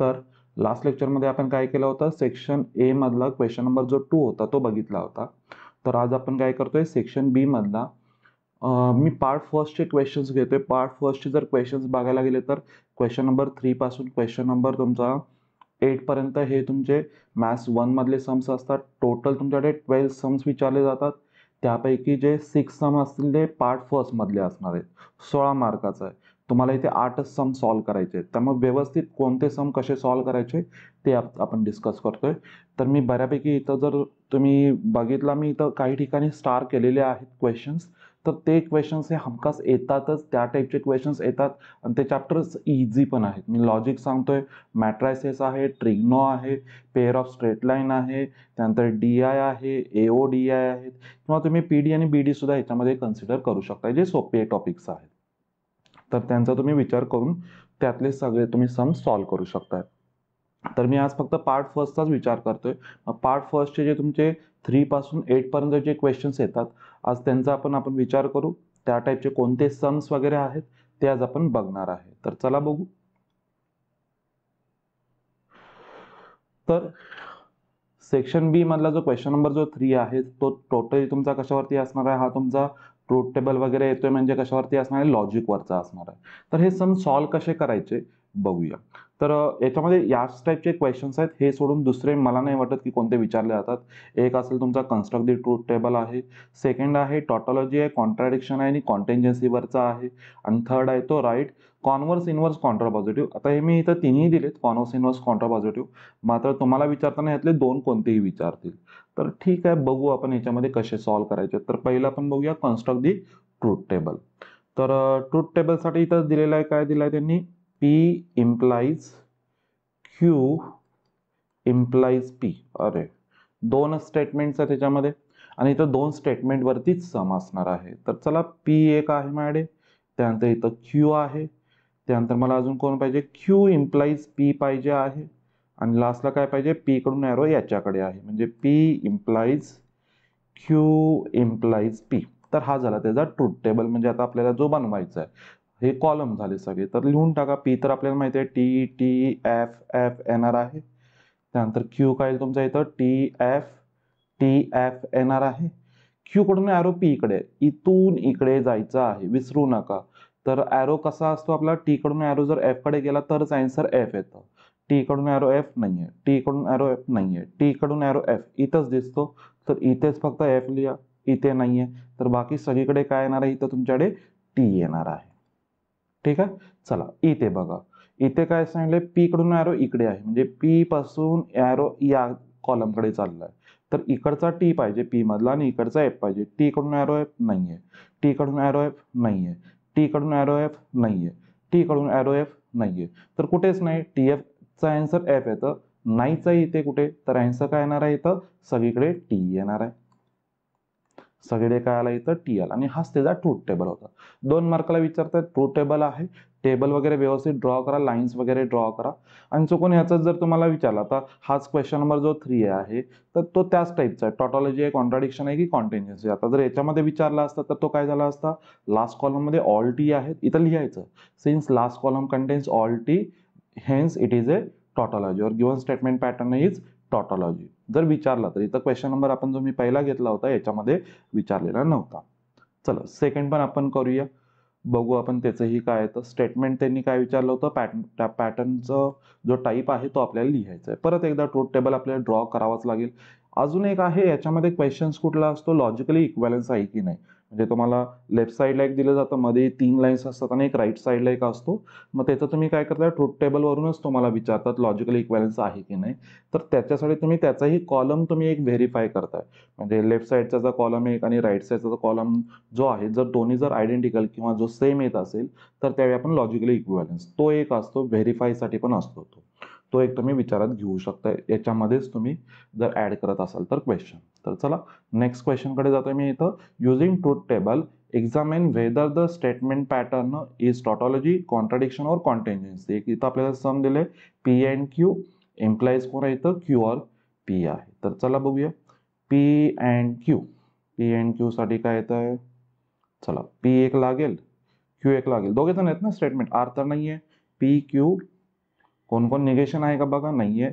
तर लास्ट लेक्चरमध्ये आपण काय केलं होतं, सेक्शन ए मधला क्वेश्चन नंबर जो 2 होता तो बघितला होता. तर आज आपण काय करतोय, सेक्शन बी मधला मी पार्ट फर्स्टचे क्वेश्चन्स घेतोय. पार्ट फर्स्टचे जर क्वेश्चन्स बघायला गेले तर क्वेश्चन नंबर 3 पासून क्वेश्चन नंबर तुमचा 8 पर्यंत हे तुमचे मॅथ्स 1 मधले सम्स असतात. टोटल तुमच्याकडे 12 सम्स विचारले जातात. त्यापैकी जे 6 सम असतील ते पार्ट फर्स्ट मधले असणार आहेत. 16 मार्काचा आहे. तुम्हाला इथे 8च सम सॉल्व्ह करायचे आहेत. त्यामुळे व्यवस्थित कोणते सम कसे सॉल्व्ह करायचे ते आपण डिस्कस करतोय. तर मी बऱ्यापैकी इथं जर तुम्ही बघितला, मी इथं काही ठिकाणी स्टार केलेले आहेत क्वेश्चन्स. तर ते क्वेश्चन्स हे हमखास येतातच, त्या टाईपचे क्वेश्चन्स येतात आणि ते चॅप्टर्स इझी पण आहेत. मी लॉजिक सांगतोय, मॅट्रायसेस आहे, ट्रिग्नो आहे, पेअर ऑफ स्ट्रेट लाईन आहे, त्यानंतर डी आय आहे, AODI आहेत, किंवा तुम्ही PD आणि BD सुद्धा याच्यामध्ये कन्सिडर करू शकता, जे सोपे टॉपिक्स आहेत. तर त्यांचा तुम्ही विचार करून त्यातले सगळे तुम्ही सम सॉल्व्ह करू शकता. तर मी आज फक्त पार्ट फर्स्टचाच विचार करतोय. पार्ट फर्स्टचे जे तुमचे 3 पासून 8 पर्यंत जे क्वेश्चन्स येतात, आज त्यांचा आपण विचार करू. त्या टाईपचे कोणते सम्स वगैरे आहेत ते आज आपण बघणार आहे. तर चला बघू. तर सेक्शन बी मधला जो क्वेश्चन नंबर जो 3 आहे तो टोटली तुमचा कशावरती असणार आहे, हा तुमचा ट्रूथ टेबल वगैरे येतोय म्हणजे कशावरती असणार आहे, लॉजिकवरचा असणार आहे. तर हे सम सॉल्व्ह कसे करायचे बघूया. तर याच्यामध्ये याच टाईपचे क्वेश्चन्स आहेत. हे सोडून दुसरे मला नाही वाटत की कोणते विचारले जातात. एक असेल तुमचा कन्स्ट्रक्ट दी ट्रूथ टेबल आहे, सेकंड आहे टॉटॉलॉजी आहे, कॉन्ट्राडिक्शन आहे आणि कॉन्टिंजन्सीवरचा आहे, आणि थर्ड आहे तो राईट कॉन्व्हर्स इनव्हर्स कॉन्ट्रापॉझिटिव्ह. आता हे मी इथं तिन्ही दिलेत, कॉन्व्हर्स इनव्हर्स कॉन्ट्रापॉझिटिव्ह. मात्र तुम्हाला विचारताना यातले 2 कोणतेही विचारतील. तर ठीक आहे, बघू आपण याच्यामध्ये कसे सॉल्व्ह करायचे. तर पहिलं आपण बघूया कन्स्ट्रक्ट दी ट्रूथ टेबल. तर ट्रूथ टेबलसाठी इथं दिलेलं आहे, काय दिलं आहे त्यांनी, P implies Q implies P. अरे 2 स्टेटमेंट्स आहेत त्याच्यामध्ये आणि इथं 2 स्टेटमेंट वरतीच सम असणार आहे. तर चला, P एक आहे माझ्याकडे, त्यानंतर इथं Q आहे, त्यानंतर मला अजून कोण पाहिजे, Q implies P पाहिजे आहे, आणि लास्टला काय पाहिजे, P कडून एरो याच्याकडे आहे, म्हणजे P implies Q implies P. तर हा झाला त्याचा ट्रूथ टेबल. म्हणजे आता आपल्याला जो बनवायचा आहे, हे कॉलम झाले सगळे. तर लिहून टाका. P तर आपल्याला माहिती आहे TF येणार आहे, त्यानंतर Q काय तुमचा इथं TF येणार आहे. Q कडून एरो P इकडे, इथून इकडे जायचं आहे, विसरू नका. तर एरो कसा असतो आपला, T कडून एरो जर F कडे गेला तरच आन्सर F येतं. T कडून एरो F नाहीये, T कडून एरो F नाहीये, T कडून एरो F इथंच दिसतो, तर इथेच फक्त F लिहा, इथे नाहीये. तर बाकी सगळीकडे काय येणार आहे, इथं तुमच्याकडे T येणार आहे. ठीक आहे. चला इथे बघा, इथे काय सांगितलंय, P कडून एरो इकडे आहे, म्हणजे P पासून एरो या कॉलम कडे चाललाय. तर इकडचा T पाहिजे P मधला आणि इकडचा F पाहिजे. T कडून एरो F नाहीये, T कडून एरो F नाहीये, T कडून एरो F नाहीये, T कडून एरो F नाहीये. तर कुठेच नाही. TF चा आन्सर F येतं, नाहीच आहे इथे कुठे. तर आन्सर काय येणार आहे, इथं सगळीकडे T येणार आहे. सगळे काय आला इथं T आला, आणि हाच त्याचा ट्रूथ टेबल होता. 2 मार्काला विचारतात, ट्रूथ टेबल आहे, टेबल वगैरे व्यवस्थित ड्रॉ करा, लाईन्स वगैरे ड्रॉ करा. आणि चुकून ह्याचा जर तुम्हाला विचारला, तर हाच क्वेश्चन नंबर जो 3 आहे तर तो त्याच टाईपचा आहे. टॉटॉलॉजी आहे, कॉन्ट्राडिक्शन आहे की कॉन्टिन्युएन्सी. आता जर याच्यामध्ये विचारला असता तर तो काय झाला असता, लास्ट कॉलम मध्ये ऑल T आहेत, इथं लिहायचं, since last column contains all T hence it is a tautology, और given statement pattern is tautology. जर विचारला तर इथं क्वेश्चन नंबर आपण जो मी पहिला घेतला होता याच्यामध्ये विचारलेला नव्हता. चला सेकंड पण आपण करूया, बघू आपण त्याचंही काय आहे. तर स्टेटमेंट त्यांनी काय विचारलं होतं, त्या पॅटर्नचं जो टाईप आहे तो आपल्याला लिहायचा आहे. परत एकदा ट्रूथ टेबल आपल्याला ड्रॉ करावाच लागेल. अजून एक आहे, याच्यामध्ये क्वेश्चन्स कुठला असतो, लॉजिकली इक्वॅलन्स आहे की नाही. म्हणजे तुम्हाला लेफ्ट साईडला एक दिलं जातं, मध्ये 3 लाईन्स असतात आणि एक राईट साईडला एक असतो. मग त्याचं तुम्ही काय करताय, ट्रूथ टेबलवरूनच तुम्हाला विचारतात लॉजिकली इक्वॅलन्स आहे की नाही. तर त्याच्यासाठी तुम्ही त्याचाही कॉलम तुम्ही एक व्हेरीफाय करताय. म्हणजे लेफ्ट साईडचा कॉलम एक आणि राईट साईडचा कॉलम जो आहे, जर दोन्ही जर आयडेंटिकल किंवा जो सेम येत असेल तर त्यावेळी आपण लॉजिकली इक्विव्हॅलन्स तो एक असतो, व्हेरीफायसाठी पण असतो तो एक तुम्ही विचारात घेऊ शकता. याच्यामध्येच तुम्ही जर ऍड करत असाल तर क्वेश्चन. तर चला नेक्स्ट क्वेश्चन कडे जातोय मी. इथं using truth table examine whether the statement pattern is tautology, contradiction और कॉन्टिन्युएन्सी. एक इथं आपल्याला सम दिले, P अँड Q एम्प्लाइज कोण आहे इथं, Q और P आहे. तर चला बघूया P अँड Q साठी काय येत आहे. चला P एक लागेल, Q एक लागेल, दोघे जण आहेत ना स्टेटमेंट, R तर नाहीये. P Q कोण कोण निगेशन आहे का बघा, नाहीये.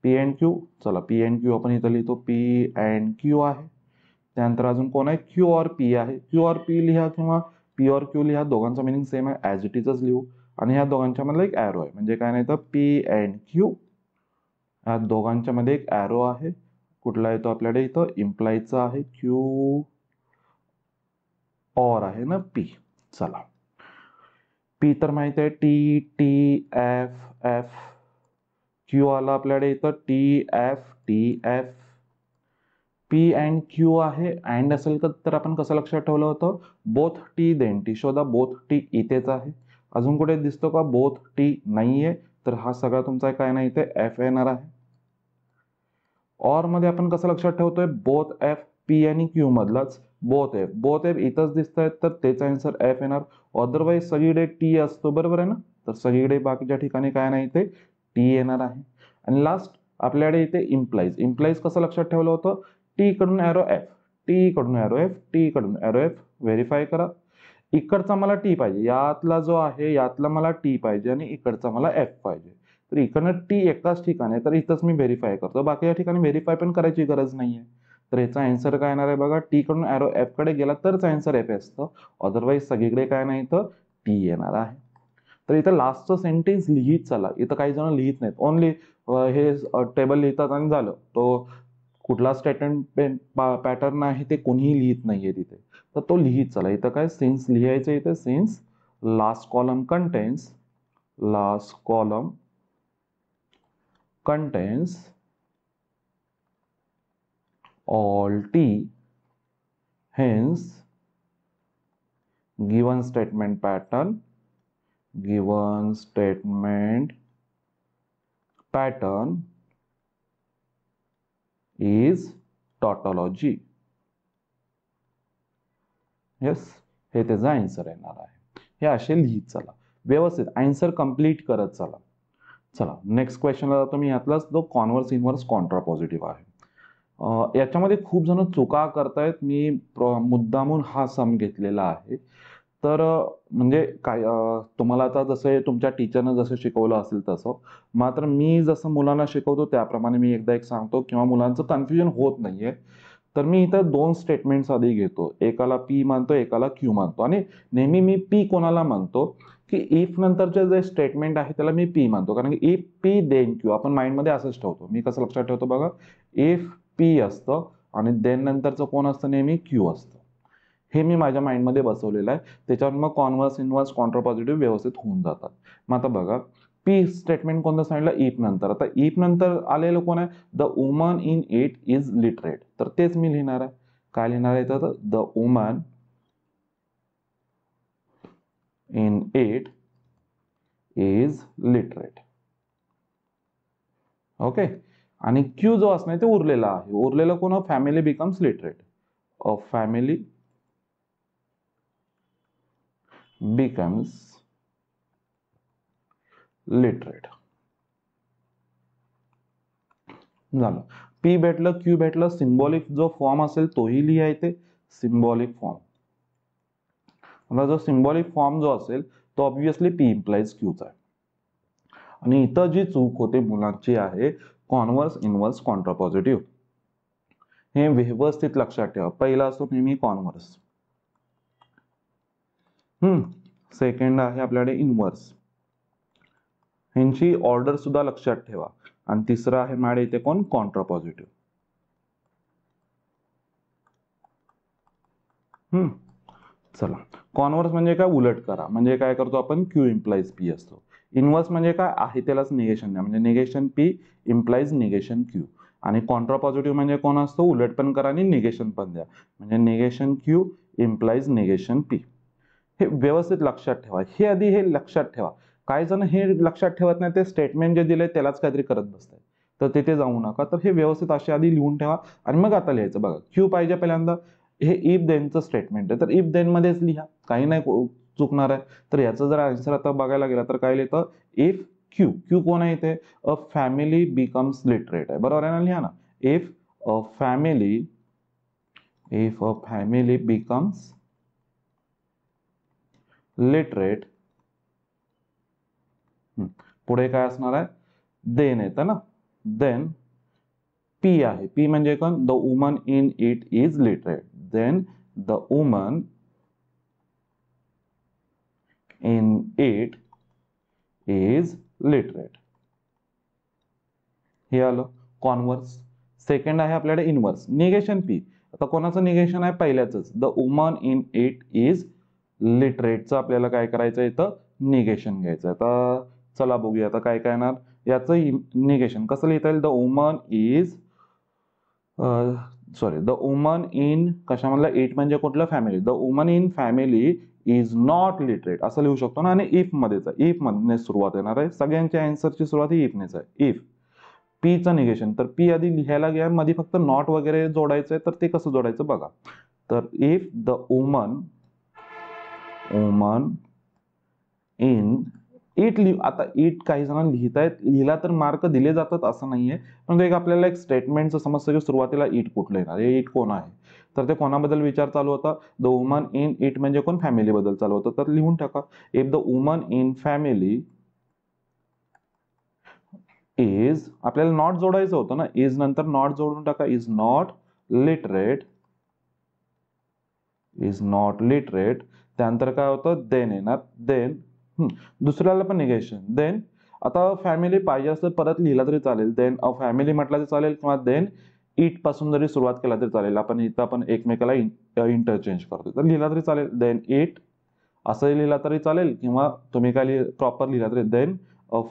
पी अँड क्यू, चला पी अँड क्यू आपण इथं लिहितो, पी अँड क्यू आहे. त्यानंतर अजून कोण आहे, क्यू और पी आहे. क्यू और पी लिहा किंवा पी और क्यू लिहा, दोघांचा मिनिंग सेम आहे, ॲज इट इजच लिहू. आणि ह्या दोघांच्या मधला एक ॲरो आहे, म्हणजे काय नाही तर पी अँड क्यू, ह्या दोघांच्या मध्ये एक ॲरो आहे. कुठला येतो आपल्याकडे इथं, इम्प्लायचा आहे, क्यू और आहे ना पी. चला पी तर माहित आहे, T T F F. Q आला आपल्याकडे इथं T F. P and Q आहे, अँड असेल तर आपण कसं लक्षात ठेवलं होतं, बोथ टी देन टी. शोधा, बोथ टी इथेच आहे. अजून कुठे दिसतो का, बोथ टी नाहीये, तर हा सगळा तुमचा काय नाही इथे एफ येणार आहे. और मध्ये आपण कसं लक्षात ठेवतोय, बोथ एफ, पी आणि क्यू मधलाच बोथ एफ. बोथ एफ इथंच दिसत आहेत, तर त्याचा आन्सर एफ येणार. अदरवाईज सगळीकडे टी असतो, बरोबर आहे ना, तर सगळीकडे बाकीच्या ठिकाणी काय नाही ते टी येणार आहे. आणि लास्ट आपल्याकडे इथे इम्प्लाइज कसं लक्षात ठेवलं होतं, टी कडून एरो एफ, टी कडून एरो एफ, टी कडून एरो एफ. व्हेरीफाय करा. इकडचा मला टी पाहिजे, यातला जो आहे यातला मला टी पाहिजे आणि इकडचा मला एफ पाहिजे. तर इकडनं टी एकाच ठिकाणी आहे, तर इथंच मी व्हेरीफाय करतो. बाकीच्या ठिकाणी व्हेरीफाय पण करायची गरज नाहीये. तर याचा आन्सर काय येणार आहे बघा, टी कडून एरो एफ कडे गेला तरच आन्सर एफ असतं, अदरवाईज सगळीकडे काय नाही तर टी येणार आहे. तर इथं लास्टचं सेंटेन्स लिहित चला. इथं काही जण लिहित नाहीत, ओनली हे टेबल लिहितात आणि झालं. तो कुठला स्टेटमेंट पॅटर्न आहे ते कोणीही लिहित नाहीये तिथे, तर तो लिहित चला. इथं काय सिन्स लिहायचं, इथे since last column contains all t, hence given statement pattern is tautology. Yes, हे त्याचा आन्सर येणार आहे. हे असे लिहित चला, व्यवस्थित आन्सर कंप्लीट करत चला. चला नेक्स्ट क्वेश्चनला जातो मी. यातलाच जो कॉन्व्हर्स इन्व्हर्स कॉन्ट्रापॉझिटिव्ह आहे. याच्यामध्ये खूप जण चुका करतायत. मी मुद्दामून हा सम घेतलेला आहे. तर म्हणजे काय, तुम्हाला आता जसं तुमच्या टीचरनं जसं शिकवलं असेल तसं, मात्र मी जसं मुलांना शिकवतो त्याप्रमाणे मी एकदा एक सांगतो, किंवा मुलांचं कन्फ्युजन होत नाहीये. तर मी इथं दोन स्टेटमेंट्स आधी घेतो, एकाला पी मानतो, एकाला क्यू मानतो. आणि नेहमी मी पी कोणाला मानतो, की इफ नंतरचे जे स्टेटमेंट आहे त्याला मी पी मानतो, कारण की इफ पी देन क्यू आपण माइंडमध्ये असंच ठेवतो. मी कसं लक्षात ठेवतो बघा, इफ पी असतं आणि देन नंतरचं कोण असतं, नेहमी क्यू असतं. हे मी माझ्या माइंडमध्ये बसवलेलं आहे. त्याच्यावर मग कॉन्व्हर्स इन्व्हर्स कॉन्ट्रापॉझिटिव्ह व्यवस्थित होऊन जातात. मग आता बघा, पी स्टेटमेंट कोणतं सांगितलं, इफ नंतर. आता इफ नंतर आलेलं कोण आहे, the woman in it is literate. तर तेच मी लिहिणार आहे. काय लिहिणार आहे तर, the woman in it is literate. Okay. आणि क्यू जो असणार ते उरलेला आहे. उरलेलं कोण, फॅमिली बिकम्स लिटरेट. अ फॅमिली बिकम्स लिटरेट. झालं. पी भेटलं, क्यू भेटलं. सिम्बॉलिक जो फॉर्म असेल तोही लिहायचे, सिम्बॉलिक फॉर्म. आता जो सिम्बॉलिक फॉर्म जो असेल तो ऑब्व्हियसली पी इम्प्लाइज क्यूचा आहे. आणि इथं जी चूक होते मुलांची आहे, कॉन्व्हर्स इन्व्हर्स कॉन्ट्रापॉझिटिव्ह. हे व्यवस्थित लक्षात ठेवा. पहिला असतो नेहमी कॉन्व्हर्स, सेकंड आहे आपल्याकडे इन्व्हर्स. ह्यांची ऑर्डर सुद्धा लक्षात ठेवा. आणि तिसरा आहे माझ्या इथे कोण, कॉन्ट्रापॉझिटिव्ह. चला, कॉन्व्हर्स म्हणजे काय, उलट करा. म्हणजे काय करतो आपण, क्यू इम्प्लाइज पी असतो. इन्व्हर्स म्हणजे काय आहे त्यालाच निगेशन द्या, म्हणजे negation P implies negation Q. आणि कॉन्ट्रापॉझिटिव्ह म्हणजे कोण असतो, उलट पण करा आणि निगेशन पण द्या, म्हणजे negation Q implies negation P. हे व्यवस्थित लक्षात ठेवा. हे आधी हे लक्षात ठेवा. काही जण हे लक्षात ठेवत नाही, ते स्टेटमेंट जे दिले त्यालाच काहीतरी करत बसतात, तर तिथे जाऊ नका. तर हे व्यवस्थित असे आधी लिहून ठेवा. आणि मग आता लिहायचं बघा, क्यू पाहिजे पहिल्यांदा. हे इफ देनचं स्टेटमेंट आहे, तर इफ देन मध्येच लिहा, काही नाही चुकणार आहे. तर याचं जर आन्सर आता बघायला गेला तर काय लिहितं, इफ क्यू. क्यू कोण आहे इथे, अ फॅमिली बिकम्स लिटरेट आहे, बरोबर आहे ना, लिहा ना. If a family becomes literate. पुढे काय असणार आहे, देन येतं ना, देन पी आहे, पी म्हणजे कोण, the woman in it is literate, then the woman in it is literate. हे आलं कॉन्व्हर्स. सेकंड आहे आपल्याकडे इनव्हर्स, निगेशन पी. आता कोणाचं निगेशन आहे, पहिल्याच, the woman in it is लिटरेटचं आपल्याला काय करायचं, इथं निगेशन घ्यायचं. आता चला बघूया आता काय काय येणार. याचं निगेशन कसं लिहिता येईल, the woman is the woman in कशामधला, इट म्हणजे कुठलं, family, the woman in family is not literate असं लिहू शकतो ना. आणि इफ मध्येच आहे, इफ मधने सुरुवात येणार आहे, सगळ्यांच्या आन्सरची सुरुवात ही इफनेच आहे. इफ पीचं निगेशन, तर पी आधी लिहायला घ्या, मध्ये फक्त नॉट वगैरे जोडायचंय, तर ते कसं जोडायचं बघा. तर if the woman in it आता इट काही जण लिहितायत, लिहिला तर मार्क दिले जातात असं नाहीये, पण एक आपल्याला एक स्टेटमेंटचं समजतं की सुरुवातीला इट कुठलं येणार, हे इट कोण आहे, तर ते कोणाबद्दल विचार चालू होता, द वुमन इन इट म्हणजे कोण, फॅमिली बद्दल चालू होतं. तर लिहून टाका, if the woman in family is, आपल्याला नॉट जोडायचं होतं ना, इज नंतर नॉट जोडून टाका, is not literate, is not literate. त्यानंतर काय होतं, देन येणार, देन दुसऱ्याला पण निगेशन, देन आता फॅमिली पाहिजे असं परत लिहिला तरी चालेल, देन अ फॅमिली म्हटलं तरी चालेल, किंवा देन इट पासून जरी सुरुवात केला तरी चालेल. आपण इथं आपण एकमेकाला इंटरचेंज करतो, तर लिहिला तरी चालेल, देन इट असंही लिहिला तरी चालेल, किंवा तुम्ही काय प्रॉपर लिहिला तरी, देन अ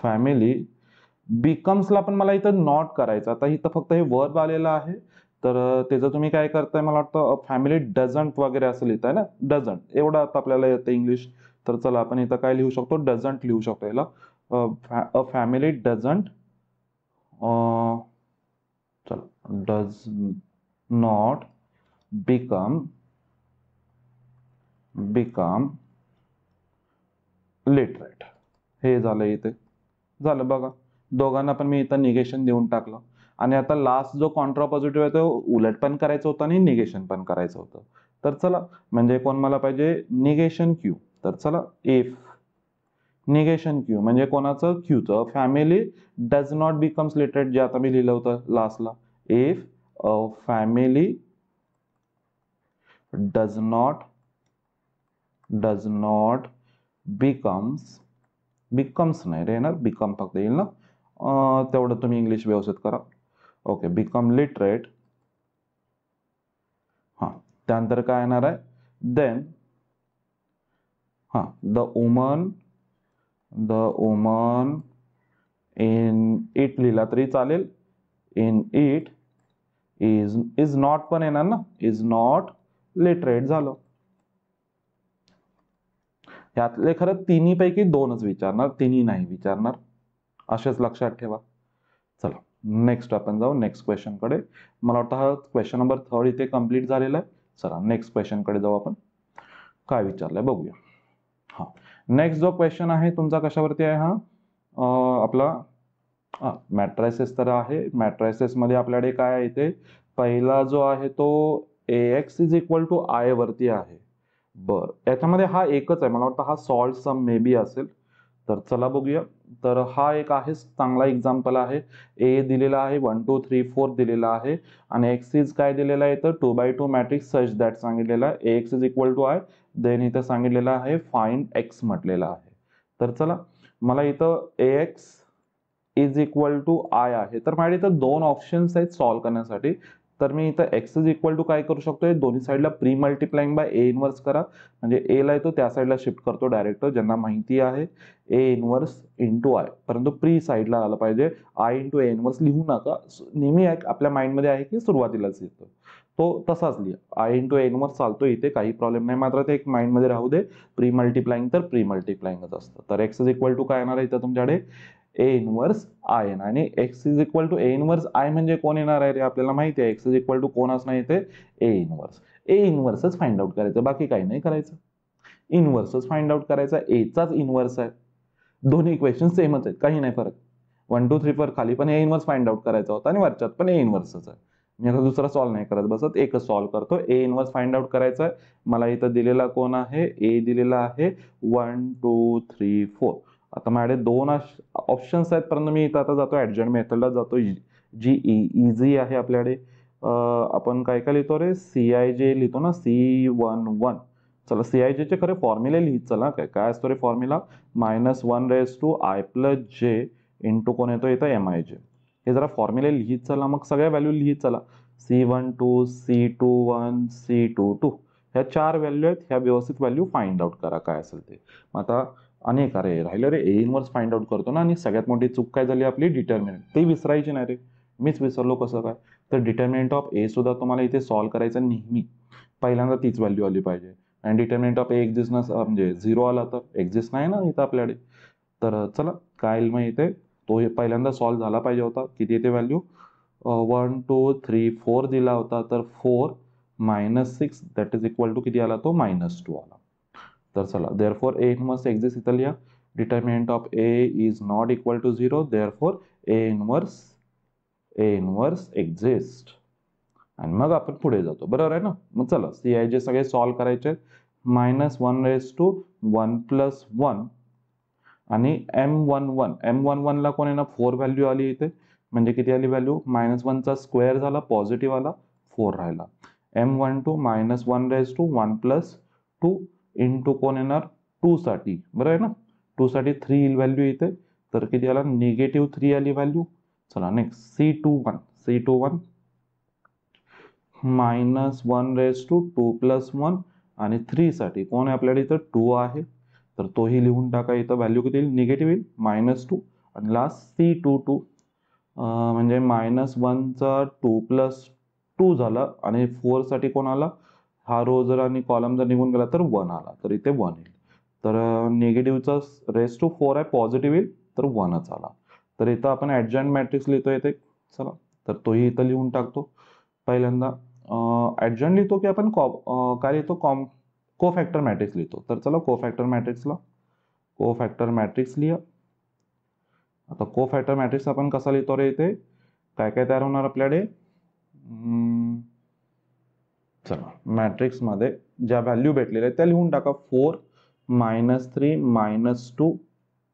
फॅमिली बिकम्सला पण मला इथं नॉट करायचं. आता इथं फक्त हे वर्ब आलेलं आहे, तर त्याचं तुम्ही काय करताय, मला वाटतं फॅमिली डझंट वगैरे असं लिहिताय ना, डझंट एवढं आता आपल्याला येतं इंग्लिश. तर चला आपण इथं काय लिहू शकतो, डझंट लिहू शकतो याला, अ फॅमिली डझंट, चला डज नॉट बिकम लिटरेट. हे झालं, इथे झालं बघा, दोघांना पण मी इथं निगेशन देऊन टाकलं. आणि आता लास्ट जो कॉन्ट्रा पॉझिटिव्ह आहे तो उलट पण करायचं होतं आणि निगेशन पण करायचं होतं. तर चला, म्हणजे कोण मला पाहिजे, निगेशन क्यू. तर चला, इफ निगेशन क्यू म्हणजे कोणाचं, क्यूचं, family does not becomes literate, जे आता मी लिहिलं होतं लास्टला, if a family does not becomes नाही रे येणार, बिकम फक्त येईल ना, तेवढं तुम्ही इंग्लिश व्यवस्थित करा. Okay, become literate. हा, त्यानंतर काय येणार आहे, then the woman in it लिहिला तरी चालेल, इन इट इज नॉट पण येणार ना, इज नॉट लिटरेट झालं. यातले खरं तिन्ही पैकी दोनच विचारणार, तिन्ही नाही विचारणार, असेच लक्षात ठेवा. चला नेक्स्ट आपण जाऊ नेक्स्ट क्वेश्चन कडे. मला वाटतं हा क्वेश्चन नंबर 3 इथे कंप्लीट झालेला आहे. चला नेक्स्ट क्वेश्चन कडे जाऊ, आपण काय विचारलंय बघूया. हा, नेक्स्ट जो क्वेश्चन आहे तुमचा कशावरती आहे, हा आपला मॅट्रायसेस तर आहे. मॅट्रायसेस मध्ये आपल्याकडे काय आहे, इथे पहिला जो आहे तो AX is equal to I वरती आहे. बर, याच्यामध्ये हा एकच आहे, मला वाटतं हा सॉल्ट सम मे बी असेल. तर चला बघूया. तर हा एक आहे चांगला एक्झाम्पल आहे. ए दिलेला आहे, 1 2 3 4 दिलेला आहे, आणि एक्स इज काय दिलेला आहे, तर 2x2 मॅट्रिक्स सच दॅट सांगितलेला आहे, AX is equal to I. Then इथं सांगितलेलं आहे फाइंड एक्स म्हटलेलं आहे. तर चला, मला इथं AX is equal to I आहे, तर माझ्या इथं दोन ऑप्शन्स आहेत सॉल्व्ह करण्यासाठी. तर मी इथं एक्स इज इक्वल टू काय करू शकतोय, दोन्ही साईडला pre multiplying by A inverse करा, म्हणजे ए ला येतो त्या साईडला शिफ्ट करतो डायरेक्ट, ज्यांना माहिती आहे ए इनवर्स इंटू आय, परंतु प्री साईडला आलं पाहिजे, आय इंटू ए इनवर्स लिहू नका. नेहमी आपल्या माइंडमध्ये आहे की सुरुवातीलाच येतो तो तसाच लिहा, आय इंटू ए इनवर्स चालतो इथे, काही प्रॉब्लेम नाही, मात्र ते एक माइंडमध्ये राहू दे. प्री मल्टिप्लाइंग तर प्री मल्टिप्लाइंगच असतं. तर एक्स इज इक्वल टू काय येणार आहे इथं तुमच्याकडे, ए इनवर्स आय येणार, आणि X is equal to A inverse I म्हणजे कोण येणार आहे रे, आपल्याला माहिती आहे एक्स इज इक्वल टू कोण असणार इथे, ए इनवर्स. ए इनवर्सच फाइंड आउट करायचं, बाकी काही नाही करायचं, इनवर्सच फाइंड आउट करायचा, एचाच इनवर्स आहे. दोन्ही इक्वेशन सेमच आहेत, काही नाही फरक. 1 2 3 4 खाली पण ए इनवर्स फाइंड आउट करायचा होता आणि वरच्यात पण ए इनवर्सच आहे. मी आता दुसरा सॉल्व्ह नाही करत बसत, एकच सॉल्व्ह करतो. ए इनवर्स फाइंड आउट करायचा आहे. मला इथं दिलेला कोण आहे, ए दिलेला आहे 1 2 3 4. आता माझ्याकडे दोन ऑप्शन्स आहेत, परंतु मी इथं आता जातो ऍडजॉइंट मेथडला जातो, जी इझी आहे आपल्याकडे. आपण काय काय लिहितो रे, CIJ लिहितो ना, C11. चला CIJ चे खरे फॉर्म्युले लिहित चला. काय काय असतो रे फॉर्म्युला, -1/i+j इंटू कोण येतो इथं MIJ. हे जरा फॉर्म्युले लिहित चला, मग सगळ्या व्हॅल्यू लिहित चला. C12 C21 C22 ह्या 4 व्हॅल्यू आहेत. ह्या व्यवस्थित व्हॅल्यू फाइंड आउट करा काय असेल ते. आता अनेक अरे राहिलं रे, ए इनवर्स फाइंड आउट करतो ना, आणि सगळ्यात मोठी चूक काय झाली आपली, डिटर्मिनंट. ते विसरायची नाही रे, मीच विसरलो कसं काय. तर डिटर्मिनंट ऑफ ए सुद्धा तुम्हाला इथे सॉल्व्ह करायचं नेहमी. पहिल्यांदा तीच व्हॅल्यू आली पाहिजे. आणि डिटर्मिनंट ऑफ ए एक्झिस्ट म्हणजे 0 आला तर एक्झिस्ट नाही ना इथं आपल्याकडे. तर चला काय मग इथे तो पहिल्यांदा सॉल्व्ह झाला पाहिजे होता. किती येते व्हॅल्यू, 1 2 3 4 दिला होता, तर 4 -6 दॅट इज इक्वल टू किती आला तो, -2 आला. तर चला देअरफॉर ए इनवर्स एक्झिस्ट इथं लिहा. Determinant of A is not equal to 0, therefore A inverse exist. आणि मग आपण पुढे जातो, बरोबर आहे ना. मग चला CIJ सगळे सॉल्व्ह करायचे. -1/1 आणि M11 ला कोण आहे ना 4 व्हॅल्यू आली इथे, म्हणजे किती आली व्हॅल्यू, -1 चा स्क्वेअर झाला, पॉझिटिव्ह आला, 4 राहिला. M12 -1/1 + 2 इंटू कोण येणार 2 साठी, बरं आहे ना. 2 साठी 3 येईल व्हॅल्यू इथे, तर किती आला, -3 आली व्हॅल्यू. चला नेक्स्ट C21 -1/2 + 1 आणि 3 साठी कोण आहे आपल्याकडे इथं 2 आहे, तर तोही लिहून टाका. इथं व्हॅल्यू किती येईल, निगेटिव्ह येईल, -2. आणि लास्ट C22 म्हणजे -1 चा 2 + 2 झाला, आणि 4 साठी कोण आला, हा रो जर आणि कॉलम जर निघून गेला तर 1 आला, तर इथे 1 येईल. तर निगेटिव्हचा रेस टू 4 आहे, पॉझिटिव्ह येईल, तर 1च आला. तर इथं आपण ऍडजॉइंट मॅट्रिक्स लिहितो इथे. चला तर तोही इथं लिहून टाकतो. पहिल्यांदा ऍडजॉइंट लिहितो की आपण काय लिहितो, कोफॅक्टर मॅट्रिक्स लिहितो. तर चला कोफॅक्टर मॅट्रिक्स लिहा. आता कोफॅक्टर मॅट्रिक्स आपण कसा लिहितो रे, इथे काय काय तयार होणार आपल्याकडे. चला मॅट्रिक्स मध्ये ज्या व्हॅल्यू भेटलेल्या आहेत त्या लिहून टाका. 4 -3 -2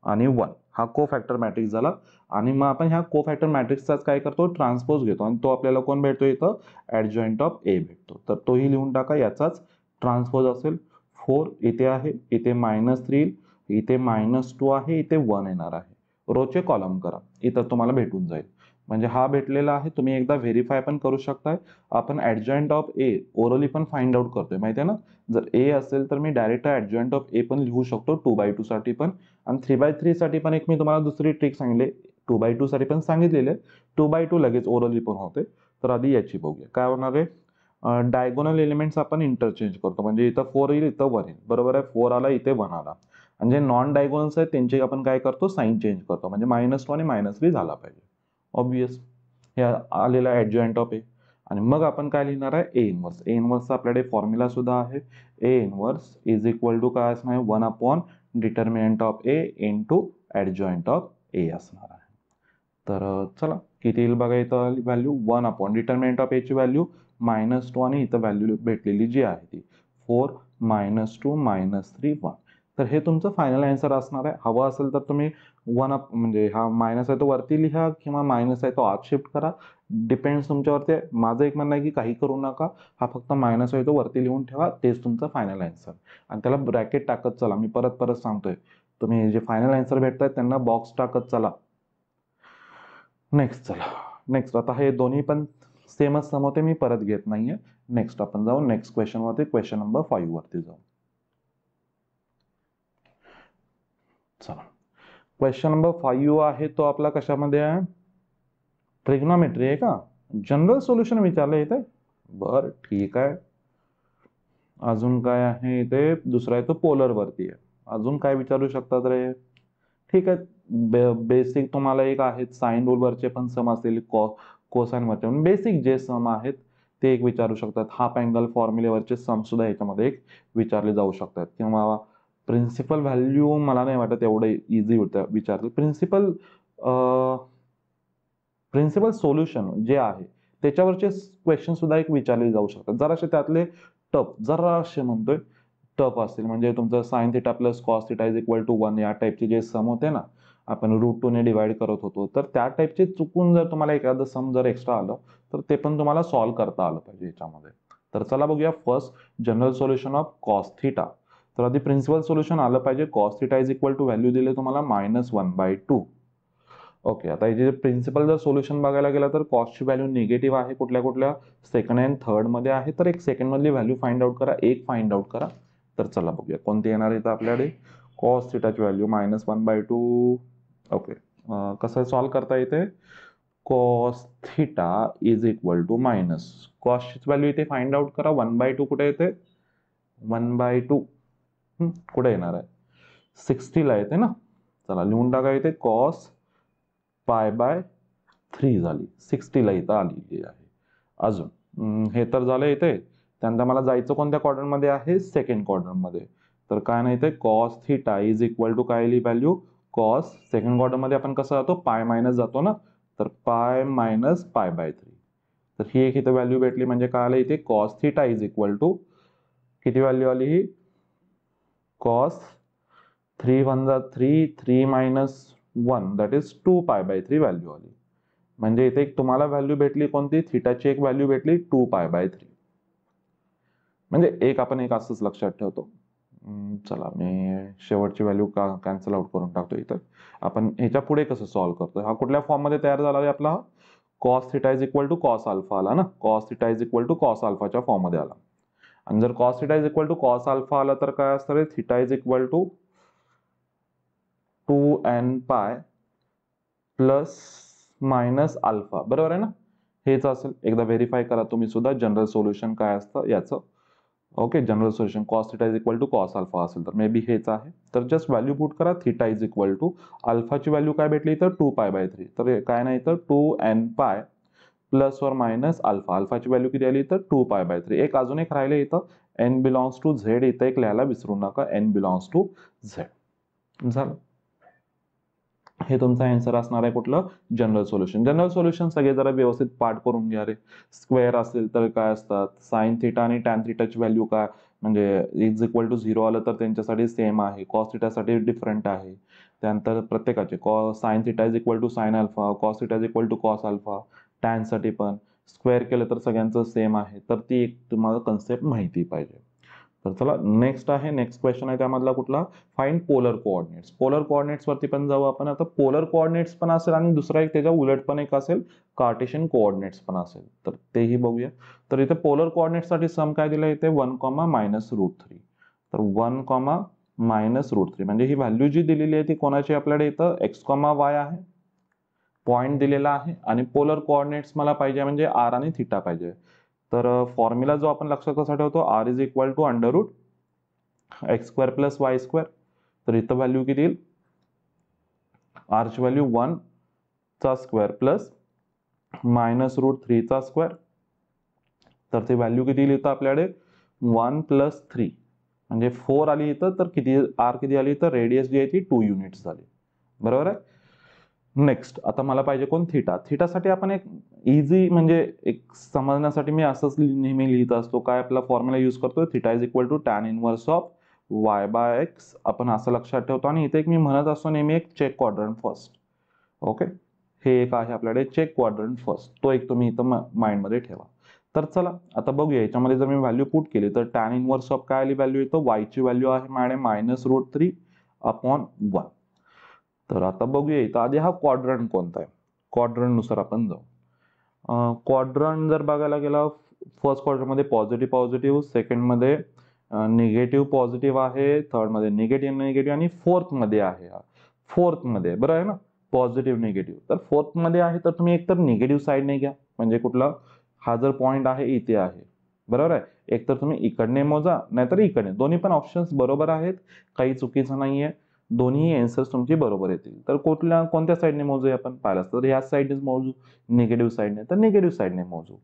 आणि 1 हा कोफॅक्टर मॅट्रिक्स झाला. आणि मग आपण ह्या कोफॅक्टर मॅट्रिक्सचाच काय करतो, ट्रान्सपोज घेतो, आणि तो आपल्याला कोण भेटतो इथं, ऍडजॉइंट ऑफ ए भेटतो. तर तोही लिहून टाका, याचाच ट्रान्सपोज असेल. 4 इथे आहे, इथे -3, इथे -2 आहे, इथे 1 येणार आहे. रोचे कॉलम करा, इथं तुम्हाला भेटून जाईल. म्हणजे हा भेटलेला आहे, तुम्ही एकदा व्हेरीफाय पण करू शकताय. आपण ऍडजॉइंट ऑफ ए ओरली पण फाइंड आउट करतोय माहिती आहे ना. जर ए असेल तर मी डायरेक्ट ऍडजॉइंट ऑफ ए पण लिहू शकतो 2/2 साठी पण. आणि 3/3 साठी पण एक मी तुम्हाला दुसरी ट्रिक सांगितली, 2/2 साठी पण सांगितलेले. 2/2 लगेच ओरली पण होते. तर आधी याची बघूया काय होणार आहे. डायगोनल एलिमेंट्स आपण इंटरचेंज करतो, म्हणजे इथं 4 येईल, इथं 1 येईल, बरोबर आहे. 4 आला, इथे 1 आला. आणि जे नॉन डायगोनल्स आहेत त्यांचे आपण काय करतो, साईन चेंज करतो, म्हणजे -2 आणि -3 झाला पाहिजे. ऑब्वियस हे आलेला ऍडजॉइंट ऑफ ए. आणि मग आपण काय लिहिणार आहे, ए इनवर्स. ए इनवर्सचा आपल्याकडे फॉर्म्युला सुद्धा आहे. A inverse is equal to काय असणार, 1/, determinant of A into adjoint of A असणार आहे. तर चला किती येईल बघा, इथं व्हॅल्यू 1/, डिटर्मिनंट ऑफ ए ची व्हॅल्यू -2, आणि इथं व्हॅल्यू भेटलेली जी आहे ती 4 -2 -3 1. तर हे तुमचं फायनल आन्सर असणार आहे. हवं असेल तर तुम्ही म्हणजे हा मायनस आहे तो वरती लिहा, किंवा मायनस आहे तो आत शिफ्ट करा. डिपेंड्स तुमच्यावरती आहे. माझं एक म्हणणं आहे की काही करू नका, हा फक्त मायनस आहे तो वरती लिहून ठेवा, तेच तुमचं फायनल आन्सर. आणि त्याला ब्रॅकेट टाकत चला. मी परत परत सांगतोय, तुम्ही जे फायनल आन्सर भेटतायत त्यांना बॉक्स टाकत चला. नेक्स्ट चला, नेक्स्ट आता हे दोन्ही पण सेमच सम होते, मी परत घेत नाहीये. नेक्स्ट आपण जाऊ नेक्स्ट क्वेश्चन वरती, क्वेश्चन नंबर 5 वरती जाऊ. चला क्वेश्चन नंबर 5 आहे तो आपला कशामध्ये आहे, ट्रिग्नोमेट्री आहे का, जनरल सोल्युशन विचारलं इथे. बर ठीक आहे. अजून काय आहे इथे, दुसरा आहे तो पोलर वरती आहे. अजून काय विचारू शकतात रे. ठीक आहे, बेसिक तुम्हाला एक आहेत साइन रूल वरचे पण सम असतील, कोसाइन वरचे बेसिक जे सम आहेत ते एक विचारू शकतात. हाफ अँगल फॉर्म्युलेवरचे सम सुद्धा याच्यामध्ये एक विचारले जाऊ शकतात. किंवा प्रिन्सिपल व्हॅल्यू मला नाही वाटत एवढं इझी होतं विचारलं. प्रिन्सिपल सोल्युशन जे आहे त्याच्यावरचे क्वेश्चन सुद्धा एक विचारले जाऊ शकतात. जराशे त्यातले टफ, जराशे म्हणतोय टफ असतील, म्हणजे तुमचं sine theta plus cos theta is equal to 1 या टाईपचे जे सम होते ना, आपण √2 ने डिवाइड करत होतो, तर त्या टाईपचे चुकून जर तुम्हाला एखादं सम जर एक्स्ट्रा आलं तर ते पण तुम्हाला सॉल्व्ह करता आलं पाहिजे याच्यामध्ये. तर चला बघूया first general solution of cos theta. तर आधी प्रिन्सिपल सोल्युशन आलं पाहिजे. Cos theta is equal to value दिले तुम्हाला -1/2. ओके, आता याचे प्रिन्सिपल जर सोल्युशन बघायला गेला तर कॉसची व्हॅल्यू निगेटिव्ह आहे कुठल्या कुठल्या, सेकंड अँड थर्ड मध्ये आहे. तर एक सेकंड मधली व्हॅल्यू फाइंड आउट करा, एक फाइंड आउट करा. तर चला बघूया कोणती येणार आहे आपल्याकडे. कॉस थिटाची व्हॅल्यू -1/2. ओके, कसं सॉल्व्ह करता येते. Cos theta is equal to minus कॉसची व्हॅल्यू इथे फाइंड आउट करा. 1/2 कुठे येते, 1/2 कुठे येणार आहे, 60 ला येते ना. चला लिहून टाका इथे कॉस π/3 झाली, 60 ला इथं आलेली आहे. अजून हे तर झालं इथे. त्यानंतर मला जायचं कोणत्या क्वाड्रंट मध्ये आहे, सेकंड क्वाड्रंट मध्ये. तर काय नाही ते cos theta is equal to काय आली व्हॅल्यू, कॉस सेकंड क्वाड्रंट मध्ये आपण कसं जातो, पाय मायनस जातो ना, तर पाय मायनस π/3. तर ही एक इथे व्हॅल्यू भेटली, म्हणजे काय आलं इथे cos theta is equal to किती व्हॅल्यू आली ही, कॉस 3 1 जा 3, 3 - 1 दॅट इज 2π/3 व्हॅल्यू आली. म्हणजे इथे एक तुम्हाला व्हॅल्यू भेटली कोणती, थिटाची एक व्हॅल्यू भेटली 2π/3. म्हणजे एक आपण एक असंच लक्षात ठेवतो. चला मी शेवटची व्हॅल्यू कॅन्सल आउट करून टाकतो इथं. आपण ह्याच्या पुढे कसं सॉल्व्ह करतो, हा कुठल्या फॉर्म मध्ये तयार झाला आहे आपला, cos theta is equal to cos alpha आला ना, cos theta is equal to cos अल्फाच्या फॉर्म मध्ये आला. आणि जर cos theta is equal to cos alpha आला तर काय असणार आहे, theta is equal to 2nπ plus minus alpha, बरोबर आहे ना. हेच असेल, एकदा व्हेरीफाय करा तुम्ही सुद्धा जनरल सोल्युशन काय असतं याचं. Okay, general solution cos theta is equal to cos alpha असेल तर मे बी हेच आहे. तर जस्ट व्हॅल्यू पुट करा, थिटा इज इक्वल टू अल्फाची व्हॅल्यू काय भेटली तर 2π/3. तर काय नाही तर 2nπ plus or minus alpha, अल्फाची value किती आली तर 2π/3. एक अजून एक राहिले इथं, n बिलॉंग्स टू झेड, इथं एक लिहायला विसरू नका, n बिलॉंग्स टू झेड. झालं, हे तुमचा आन्सर असणार आहे कुठलं, जनरल सोल्युशन. जनरल सोल्युशन सगळे जरा व्यवस्थित पाठ करून घ्या रे. स्क्वेअर असेल तर काय असतात, साइन थिटा आणि टॅन थिटाची व्हॅल्यू काय, म्हणजे इज इक्वल टू 0 आलं तर त्यांच्यासाठी सेम आहे, कॉस थिटासाठी डिफरंट आहे. त्यानंतर प्रत्येकाचे sine theta is equal to sine alpha, cos theta is equal to cos alpha, टॅनसाठी पण स्क्वेअर केलं तर सगळ्यांचं सेम आहे. तर ती एक तुम्हाला कन्सेप्ट माहिती पाहिजे. तर चला नेक्स्ट आहे, नेक्स्ट क्वेश्चन आहे त्यामधला कुठला, find polar coordinates. Polar coordinates वरती पण जाऊ आपण. आता पोलर कोऑर्डिनेट्स पण असेल आणि दुसरा एक त्याच्या उलट पण एक असेल, कार्टेशियन कोऑर्डिनेट्स पण असेल, तर तेही बघूया. तर इथे पोलर कोऑर्डिनेट्स साठी सम काय दिलं इथे 1, -√3. तर 1, -√3 म्हणजे ही व्हॅल्यू जी दिलेली आहे ती कोणाची आपल्याकडे इथं x, y आहे, पॉइंट दिलेला आहे. आणि पोलर कोऑर्डिनेट्स मला पाहिजे म्हणजे r आणि थिटा पाहिजे. तर फॉर्म्युला जो आपण लक्षात कसा ठेवतो, r is equal to √x² + y². तर इथं व्हॅल्यू किती येईल, r ची व्हॅल्यू 1 चा स्क्वेअर प्लस -√3 चा स्क्वेअर. तर ती व्हॅल्यू किती येईल इथं आपल्याकडे 1 + 3 म्हणजे 4 आली इथं. तर किती r किती आली, तर रेडियस जी आहे ती 2 युनिट्स झाली, बरोबर आहे. नेक्स्ट आता मला पाहिजे कोण, थिटा. थिटासाठी आपण एक इझी म्हणजे एक समजण्यासाठी मी असंच नेहमी लिहित असतो, काय आपला फॉर्म्युला यूज करतो, theta is equal to tan inverse of y/x, आपण असं लक्षात ठेवतो. आणि इथे एक मी म्हणत असतो नेहमी एक चेक क्वाड्रंट फर्स्ट. ओके, हे एक आहे आपल्याकडे चेक क्वाड्रंट फर्स्ट, तो एक तुम्ही इथं माइंडमध्ये ठेवा. तर चला आता बघूया याच्यामध्ये जर मी व्हॅल्यू पुट केली तर टॅन इनव्हर्स ऑफ काय आली व्हॅल्यू येतो, y ची व्हॅल्यू आहे माझ्याकडे -√3/1. तर आता बघूया इथं आधी हा क्वाड्रंट कोणता आहे, क्वाड्रंट नुसार आपण जाऊ. क्वाड्रंट जर बघायला गेला, फर्स्ट क्वाड्रंट मध्ये पॉझिटिव्ह पॉझिटिव्ह, सेकंड मध्ये निगेटिव्ह पॉझिटिव्ह आहे, थर्ड मध्ये निगेटिव्ह निगेटिव्ह आणि फोर्थ मध्ये आहे. फोर्थ मध्ये बरं आहे ना, पॉझिटिव्ह निगेटिव्ह. तर फोर्थ मध्ये आहे तर तुम्ही एकतर निगेटिव्ह साईडने घ्या, म्हणजे कुठला, हा जर पॉइंट आहे इथे आहे, बरोबर आहे. एकतर तुम्ही इकडने मोजा नाहीतर इकडने, दोन्ही पण ऑप्शन्स बरोबर आहेत, काही चुकीचं नाहीये, दोन्ही आन्सर्स तुमची बरोबर येतील. तर कोणत्या साईडने मोजूया आपण, पाहिलं तर ह्या साईडने मोजू, निगेटिव्ह साईडने तर निगेटिव्ह साईडने मोजू.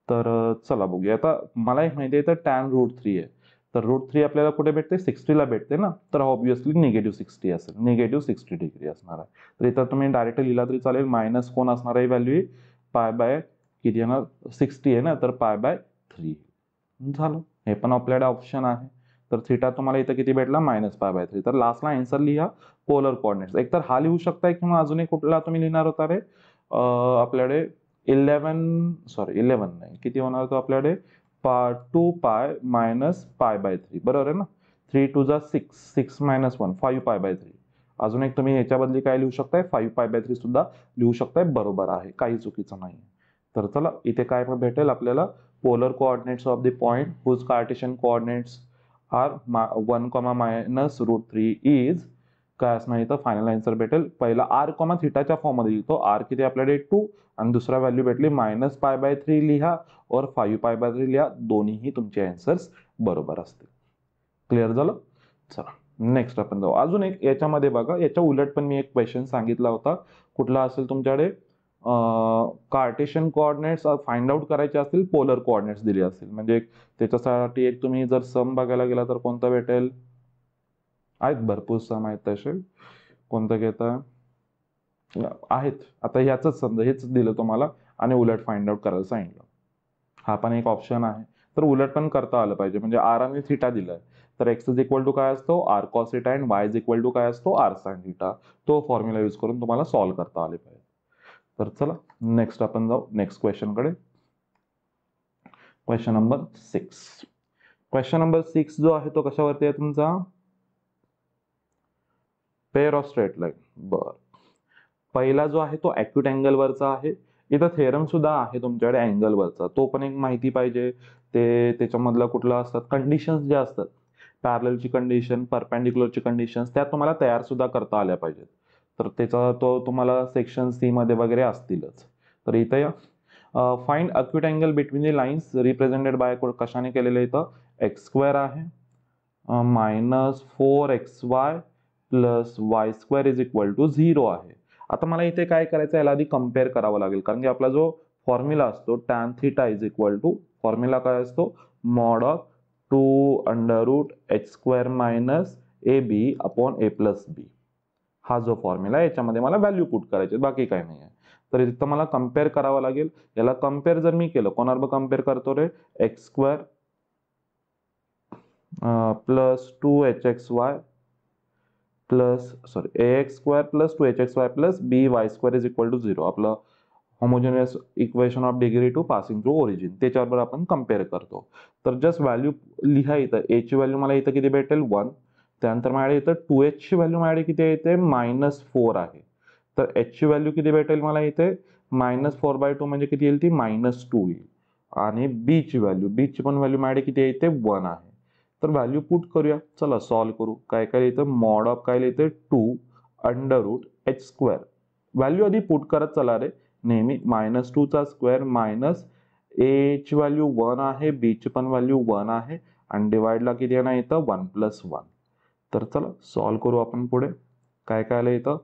तर चला बघूया. आता मला एक माहिती आहे तर टॅन √3 आहे, तर √3 आपल्याला कुठे भेटते, 60 ला भेटते ना, तर ऑब्विसली -60 असेल, -60 डिग्री असणार आहे. तर इथं तुम्ही डायरेक्ट लिहिला तरी चालेल, मायनस कोण असणार आहे व्हॅल्यू, π/2 किती येणार 60 आहे ना, तर π/3 झालं. हे पण आपल्याकडे ऑप्शन आहे. तर थिटा तुम्हाला इथं किती भेटला -π/3. तर लास्टला आन्सर लिहा पोलर कोऑर्डिनेट्स. एकतर हा लिहू शकताय किंवा अजून एक कुठला तुम्ही लिहिणार होता रे आपल्याकडे 11 नाही किती होणार तो आपल्याकडे 2π - π/3 बरोबर आहे ना. 3 2 जा 6 6 - 1 5π/3. अजून एक तुम्ही ह्याच्या बदली काय लिहू शकताय 5π/3 सुद्धा लिहू शकताय. बरोबर आहे, काही चुकीचं नाही. तर चला इथे काय भेटेल आपल्याला polar coordinates of the point whose Cartesian coordinates are 1, -√3 is काय असणार इथं फायनल आन्सर भेटेल. पहिला r, थिटाच्या फॉर्म मध्ये लिहितो. r किती आपल्याकडे 2 आणि दुसरा व्हॅल्यू भेटली -π/3 लिहा और 5π/3 लिहा. दोन्हीही तुमचे आन्सर्स बरोबर असतील. क्लिअर झालं. चला नेक्स्ट आपण जाऊ. अजून एक याच्यामध्ये बघा, याच्या उलट पण मी एक क्वेश्चन सांगितला होता. कुठला असेल तुमच्याकडे कार्टेशियन कोऑर्डिनेट्स फाइंड आउट करायचे असतील, पोलर कोऑर्डिनेट्स दिले असतील. म्हणजे त्याच्यासाठी एक तुम्ही जर सम बघायला गेला तर कोणता भेटेल, आहेत भरपूर सम आहेत तसे. कोणतं घेता आहेत आता ह्याच समजा हेच दिलं तुम्हाला आणि उलट फाइंड आउट करायला सांगितलं. हा पण एक ऑप्शन आहे. तर उलट पण करता आलं पाहिजे. म्हणजे r आणि थिटा दिलाय तर x इज इक्वल टू काय असतो r cos थिटा आणि y इज इक्वल टू काय असतो r sin थिटा. तो फॉर्म्युला यूज करून तुम्हाला सॉल्व्ह करता आले पाहिजे. तर चला नेक्स्ट आपण जाऊ नेक्स्ट क्वेश्चन कडे. Question number 6. क्वेश्चन नंबर 6 जो आहे तो कशावरती आहे तुमचा पेअर ऑफ स्ट्रेट लाईन. बर, पहिला जो आहे तो अॅक्यूट अँगल वरचा आहे. इथं थेरम सुद्धा आहे तुमच्याकडे अँगल वरचा, तो पण एक माहिती पाहिजे. ते त्याच्यामधला कुठला असतात कंडिशन्स ज्या असतात, पॅरललची कंडिशन, परपेंडिक्युलरची कंडिशन्स, त्या तुम्हाला तयार सुद्धा करता आल्या पाहिजेत. तर त्याचा तो तुम्हाला सेक्शन सी मध्ये वगैरे असतीलच. तर इथं या find acute angle between the lines represented by कशाने केलेलं इथं x² आहे -4xy + y² is equal to 0 आहे. आता मला इथे काय करायचं, याला आधी कम्पेअर करावं लागेल. कारण की आपला जो फॉर्म्युला असतो tan θ is equal to formula काय असतो mod ऑफ 2√h² - ab/a+b. हा जो फॉर्म्युला आहे याच्यामध्ये मला व्हॅल्यू पुट करायचे, बाकी काही नाही आहे. तर इथं मला कम्पेअर करावं लागेल. याला कम्पेअर जर मी केलं, कोणाबरोबर कम्पेअर करतो रे x² + 2hxy ax² + 2hxy + by² is equal to 0. आपलं homogeneous equation of degree two passing through origin, त्याच्याबरोबर आपण कम्पेअर करतो. तर जस्ट व्हॅल्यू लिहा इथं. a ची व्हॅल्यू मला इथं किती भेटेल 1. त्यानंतर माझ्याकडे इथं 2h ची व्हॅल्यू माझ्याकडे किती येते -4 आहे. तर h ची व्हॅल्यू किती भेटेल मला इथे -4/2 म्हणजे किती येईल ती -2 येईल. आणि b ची पण व्हॅल्यू माझ्याकडे किती येते 1 आहे. तर व्हॅल्यू पुट करूया. चला सॉल्व्ह करू. काय काय येतं मॉड ऑफ काय येते 2√h². व्हॅल्यू आधी पुट करत चला रे नेहमी. -2² a ची व्हॅल्यू 1 आहे, b ची पण व्हॅल्यू 1 आहे आणि डिवाइडला किती येणार इथं 1 + 1. तर चला सॉल्व्ह करू आपण पुढे. काय काय आलं इथं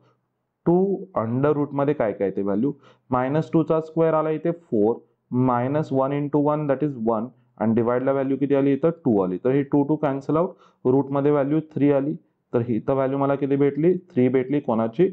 2 मध्ये काय काय येते व्हॅल्यू -2² आला इथे 4 -1 × 1 दॅट इज 1 आणि डिवाइडला व्हॅल्यू किती आली इथं 2 आली. तर ही 2 कॅन्सल आउट. रूट मध्ये व्हॅल्यू 3 आली. तर ही इथं व्हॅल्यू मला किती भेटली 3 भेटली. कोणाची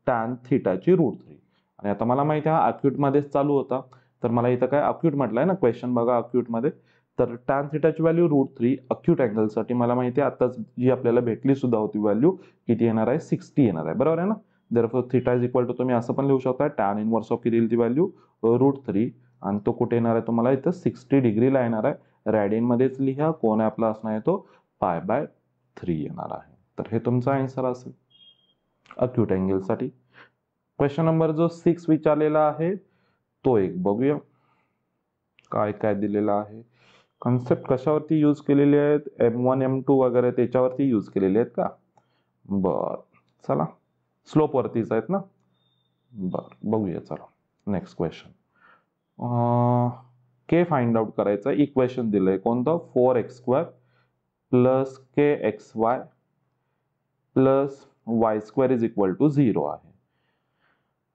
tan θ ची √3. आणि आता मला माहिती आहे हा अक्यूट मध्येच चालू होता. तर मला इथं काय अक्यूट म्हटलंय ना क्वेश्चन बघा अक्यूट मध्ये. तर tan θ ची व्हॅल्यू √3 अक्यूट अँगल साठी मला माहिती आहे आताच जी आपल्याला भेटली सुद्धा होती व्हॅल्यू किती येणार आहे 60 येणार आहे. बरोबर आहे ना. therefore θ इज इक्वल टू तुम्ही असं पण लिहू शकता tan इनवर्स ऑफ किती येईल ती व्हॅल्यू √3 आणि तो कुठे येणार आहे तुम्हाला इथं 60 डिग्रीला येणार आहे. रॅडियन मध्येच लिहा. कोण आपला असणार आहे तो π/3 येणार आहे. तर हे तुमचा आन्सर असेल अक्यूट अँगल साठी. क्वेश्चन नंबर जो 6 विचारलेला आहे तो एक बघूया काय काय दिलेला आहे. कन्सेप्ट कशावरती यूज केलेले आहेत M1 M2 वगैरे त्याच्यावरती यूज केलेले आहेत का. बर चला स्लोप वरतीच आहेत ना. बर बघूया चला नेक्स्ट क्वेश्चन. के फाइंड आउट करायचं. इक्वेशन दिलंय कोणतं 4x² + kxy + y² is equal to 0 आहे.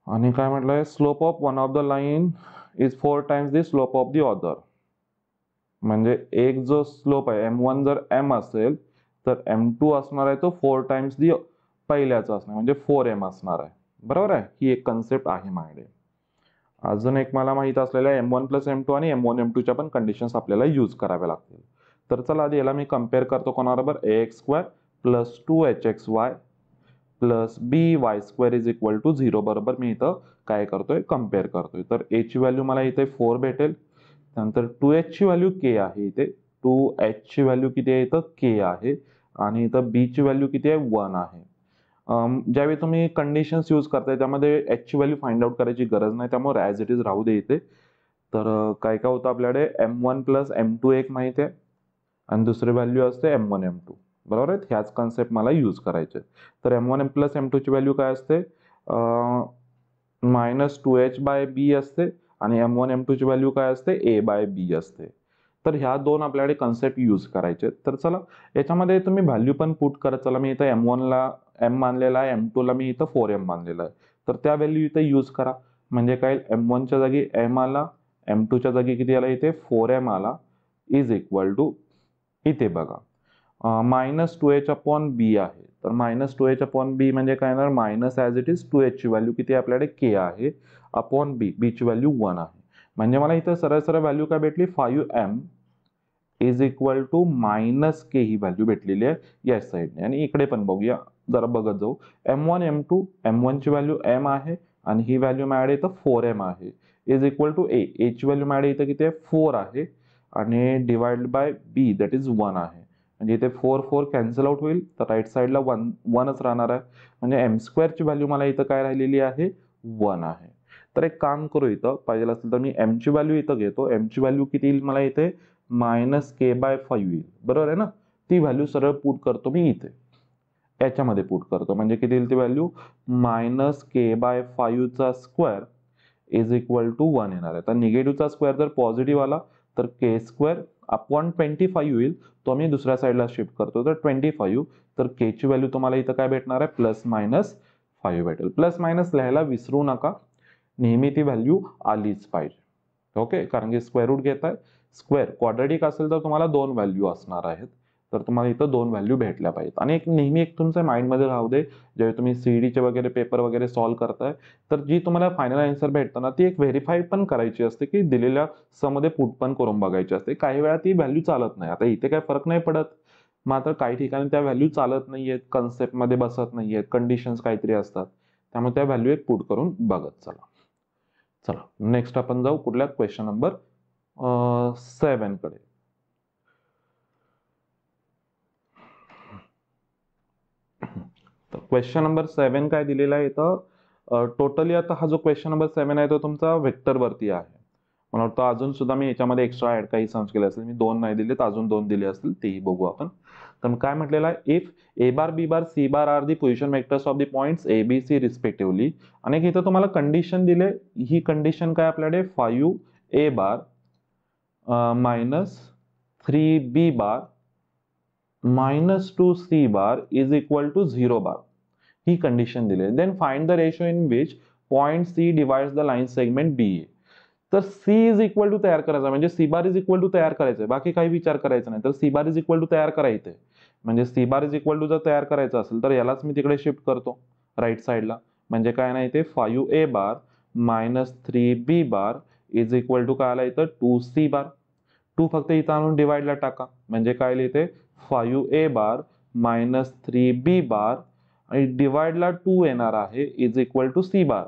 आणि काय म्हटलंय slope of one of the line is 4 times the slope of the other. म्हणजे एक जो स्लोप आहे M1 जर m असेल तर M2 असणार आहे तो 4 टाइम्स द पहिल्याचा असणार म्हणजे 4m असणार आहे. बरोबर आहे. ही एक कन्सेप्ट आहे माझ्याकडे. अजून एक मला माहित असलेल्या M1 प्लस M2 आणि M1 M2च्या पण कंडिशन्स आपल्याला यूज कराव्या लागतील. तर चला आधी याला मी कम्पेअर करतो कोणाबरोबर ax² plus 2hxy plus by² is equal to 0 बरोबर मी इथं काय करतोय कम्पेअर करतोय. तर a ची व्हॅल्यू मला इथे 4 भेटेल. त्यानंतर 2h ची व्हॅल्यू k आहे इथे 2h ची व्हॅल्यू किती आहे इथं k आहे आणि इथं b ची व्हॅल्यू किती आहे 1 आहे. ज्यावेळी तुम्ही कंडिशन्स यूज करताय त्यामध्ये h ची व्हॅल्यू फाइंड आउट करायची गरज नाही त्यामुळे ॲज इट इज राहू दे इथे. तर काय काय होतं आपल्याकडे M1 प्लस M2 एक माहिती आहे आणि दुसरी व्हॅल्यू असते M1 M2 बरोबर आहे. ह्याच कन्सेप्ट मला यूज करायचे. तर M1 प्लस M2 ची व्हॅल्यू काय असते -2h/b असते आणि M1 M2 ची व्हॅल्यू काय असते a/b असते. तर ह्या दोन आपल्याकडे कन्सेप्ट यूज करायचे. तर चला याच्यामध्ये तुम्ही व्हॅल्यू पण पुट करत चला. मी इथं M1 ला m मानलेला आहे M2 ला मी इथं 4m मानलेला आहे. तर त्या व्हॅल्यू इथे यूज करा. म्हणजे काय M1 च्या जागी m आला M2 च्या जागी किती आला इथे 4m आला इज इक्वल टू इथे बघा -2h/b आहे. तर -2h/b म्हणजे काय येणार minus as it is 2h ची व्हॅल्यू किती आपल्याकडे k आहे अपॉन b ची व्हॅल्यू 1 आहे. म्हणजे मला इथं सरळ सरळ व्हॅल्यू काय भेटली 5m is equal to -k ही व्हॅल्यू भेटलेली आहे या साईडने. आणि इकडे पण बघूया जरा बघत जाऊ. M1 M2 M1 ची व्हॅल्यू m आहे आणि ही व्हॅल्यू माझ्याकडे इथं 4m आहे इज इक्वल टू a ची व्हॅल्यू माझ्याकडे इथं किती आहे 4 आहे आणि divide by b that is 1 आहे. म्हणजे इथे 4 4 कॅन्सल आउट होईल तर राईट साईडला 1च राहणार आहे. म्हणजे m² ची व्हॅल्यू मला इथं काय राहिलेली आहे 1 आहे. तर एक काम करू इथं पाहिजे असेल तर मी m ची व्हॅल्यू इथं घेतो. m ची व्हॅल्यू किती येईल मला इथे -k/5 येईल बरोबर आहे ना. ती व्हॅल्यू सरळ पुट करतो मी इथे याच्यामध्ये पुट करतो. म्हणजे किती येईल ती व्हॅल्यू -k/5 चा स्क्वेअर इज इक्वल टू 1 येणार आहे. तर निगेटिव्हचा स्क्वेअर जर पॉझिटिव्ह आला तर k² अपॉन 25 होईल. तो मी दुसऱ्या साईडला शिफ्ट करतो तर 25. तर k ची व्हॅल्यू तुम्हाला इथं काय भेटणार आहे +-5 भेटेल. प्लस मायनस लिहायला विसरू नका. नेहमी ती व्हॅल्यू आलीच पाहिजे. ओके कारण की स्क्वेअर रूट घेताय स्क्वेअर क्वाड्रेटिक असेल तर तुम्हाला 2 व्हॅल्यू असणार आहेत. तर तुम्हाला इथं 2 व्हॅल्यू भेटल्या पाहिजेत. आणि एक नेहमी एक तुमच्या माइंडमध्ये राहू दे जेव्हा तुम्ही सीईडीचे वगैरे पेपर वगैरे सॉल्व्ह करताय तर जी तुम्हाला फायनल आन्सर भेटतं ना ती एक व्हेरीफाय पण करायची असते की दिलेल्या सममध्ये पुट पण करून बघायची असते. काही वेळा ती व्हॅल्यू चालत नाही. आता इथे काय फरक नाही पडत. मात्र काही ठिकाणी त्या व्हॅल्यू चालत नाहीयेत कन्सेप्टमध्ये बसत नाहीयेत कंडिशन्स काहीतरी असतात. त्यामुळे त्या व्हॅल्यू एक पुट करून बघत चला. चला नेक्स्ट आपण जाऊ कुठल्या क्वेश्चन नंबर 7 कडे. तर क्वेश्चन नंबर 7 काय दिलेला आहे इथं टोटली आता हा जो क्वेश्चन नंबर 7 आहे तो तुमचा वेक्टर वरती आहे. मला वाटतं अजून सुद्धा मी याच्यामध्ये एक्स्ट्रा ऍड काही सम्स केले असतील. मी 2 नाही दिले तर अजून 2 दिले असतील तेही बघू आपण. तर काय म्हटलेलं आहे if a bar b bar c bar are the position vectors of the points a b c respectively. आणि इथं तुम्हाला कंडिशन दिले. ही कंडिशन काय आपल्याकडे 5a bar -3b bar -2c bar is equal to 0 bar ही कंडिशन दिली. Then find the ratio in which point c divides the line segment BA. तर c is equal to तयार करायचा म्हणजे c bar is equal to तयार करायचं बाकी काही विचार करायचा नाही. तर c bar is equal to तयार करायचंय. म्हणजे c bar is equal to जर तयार करायचं असेल तर यालाच मी तिकडे शिफ्ट करतो राईट साईडला. म्हणजे काय नाही इथे 5a bar -3b bar is equal to काय आला इथं 2c बार. 2 फक्त इथं आणून डिवाइडला टाका म्हणजे काय लिहिते 5a बार -3b बार आणि डिवाइडला 2 येणार आहे इज इक्वल टू c बार.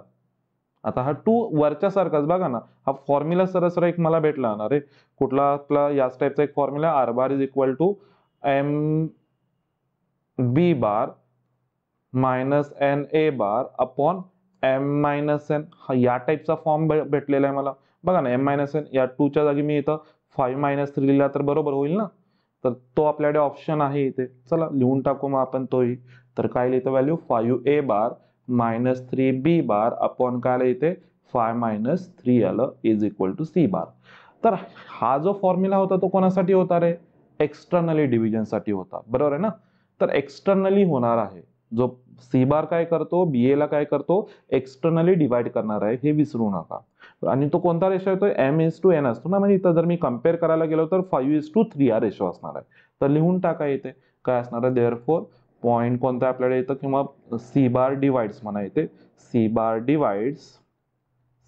आता हा 2 वरच्या सारखाच बघा ना हा फॉर्म्युला सरळ एक मला भेटला ना रे कुठला आपला याच टाइपचा एक formula r bar is equal to mb bar -na bar upon m n हा या टाइपचा फॉर्म भेटलेला आहे मला. बघा ना m n या 2 च्या जागी मी इथं 5 - 3 लिहिला तर बरोबर होईल ना. तर तो आपल्याकडे ऑप्शन आहे इथे. चला लिहून टाकू मग आपण तोही. तर काय लिहितं value 5a bar -3b bar upon काय आलं इथे 5 - 3 आलं इज इक्वल टू c बार. तर हा जो फॉर्म्युला होता तो कोणासाठी होता रे एक्सटर्नली डिव्हिजन साठी होता बरोबर आहे ना. तर एक्सटर्नली होणार आहे जो c बार काय करतो BA ला काय करतो एक्सटर्नली डिवाइड करणार आहे हे विसरू नका. आणि तो कोणता रेशो येतोय m:n असतो ना. म्हणजे इथं जर मी कम्पेअर करायला गेलो तर 5:3 हा रेशो असणार आहे. तर लिहून टाका इथे काय असणार आहे देअरफॉर पॉइंट कोणता आपल्याकडे येतं किंवा c बार डिवाइड्स म्हणा इथे c बार डिवाइड्स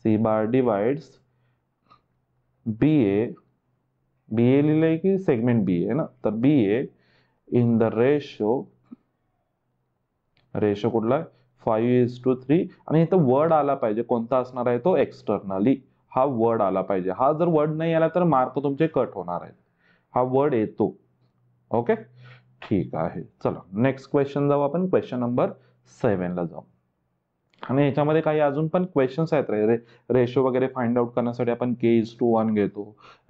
सी बार डिवाइड्स बी ए, बी ए लिहिलंय की सेगमेंट बी आहे ना, तर बी ए इन द रेशो कुठला आहे 5:3 आणि इथं वर्ड आला पाहिजे. कोणता असणार आहे तो एक्सटर्नली, हा वर्ड आला पाहिजे. हा जर वर्ड नाही आला तर मार्क तुमचे कट होणार आहेत. हा वर्ड येतो. ओके, ठीक आहे. चला नेक्स्ट क्वेश्चन जाऊ आपण. क्वेश्चन नंबर 7 ला जाऊ. आणि याच्यामध्ये काही अजून पण क्वेश्चन्स आहेत रेशो वगैरे फाइंड आउट करण्यासाठी आपण k:1 घेतो.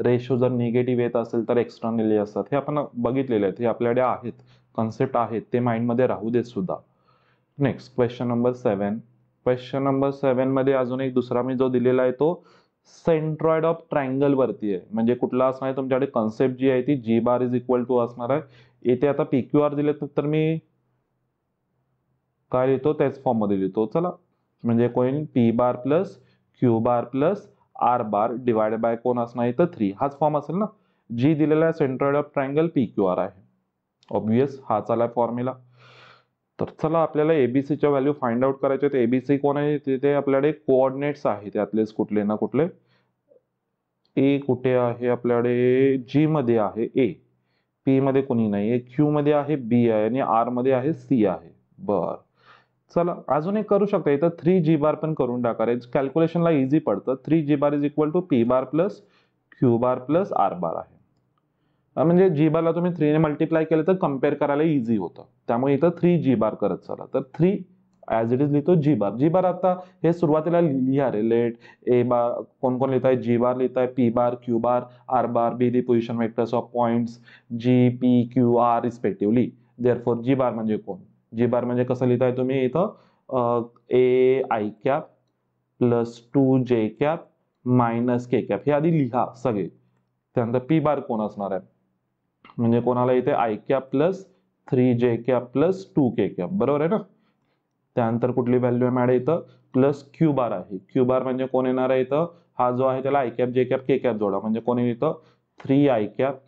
रेशो जर निगेटिव्ह येत असेल तर एक्सटर्नली असतात. हे आपण बघितलेले आहेत, हे आपल्याकडे आहेत, कॉन्सेप्ट आहेत, ते माइंडमध्ये राहू देत सुद्धा. Next question number 7. Question number 7 मध्ये अजून एक दुसरा मी जो दिलेला आहे तो सेंट्रॉइड ऑफ ट्रायंगल वरती आहे. म्हणजे कुठला असणार आहे तुमच्याकडे कॉन्सेप्ट जी आहे ती जी बार इज इक्वल टू असणार आहे. इथे आता PQR दिले तर मी काय लिहितो त्याच फॉर्म मध्ये लिहितो. चला, म्हणजे कोण P bar plus Q bar plus R bar divide by कोण असणार इथं 3, हाच फॉर्म असेल ना. जी दिलेला आहे सेंट्रॉइड ऑफ ट्रायंगल PQR आहे. ऑब्वियस हाच आला फॉर्म्युला. तर चला आपल्याला एबीसीच्या व्हॅल्यू फाइंड आउट करायचे. तर एबीसी कोण आहे तिथे आपल्याकडे कोऑर्डिनेट्स आहे त्यातलेच कुठले ना कुठले. ए कुठे आहे आपल्याकडे, जी मध्ये आहे ए, पी मध्ये कोणी नाही, क्यू मध्ये आहे बी आहे आणि आर मध्ये आहे सी आहे. बर, चला अजून एक करू शकता. इथं 3G बार पण करून टाका. कॅल्क्युलेशनला इझी पडतं. 3G bar is equal to P bar plus Q bar plus R bar आहे. म्हणजे जी बारला तुम्ही 3 ने मल्टिप्लाय केलं तर कम्पेअर करायला इझी होतं. त्यामुळे इथं 3G बार करत चला. तर 3 ऍज इट इज लिहितो जी बार. जी बार आता हे सुरुवातीला लिहा रे. लेट ए बार कोण कोण लिहिताय, जी बार लिहिताय, P bar, Q bar, R bar, be the position vectors of points G P Q R respectively. Therefore G bar म्हणजे कोण, जी बार म्हणजे कसं लिहिताय तुम्ही इथं A I cap plus 2J cap minus K cap हे आधी लिहा सगळे. त्यानंतर पी बार कोण असणार आहे म्हणजे कोणाला इथे I cap plus 3J cap plus 2K cap, बरोबर आहे ना. त्यानंतर कुठली व्हॅल्यू आहे मॅडम इथं प्लस क्यू बार आहे. क्यू बार म्हणजे कोण येणार आहे इथं, हा जो आहे त्याला I cap J cap K cap जोडा म्हणजे कोण येईल इथं 3I cap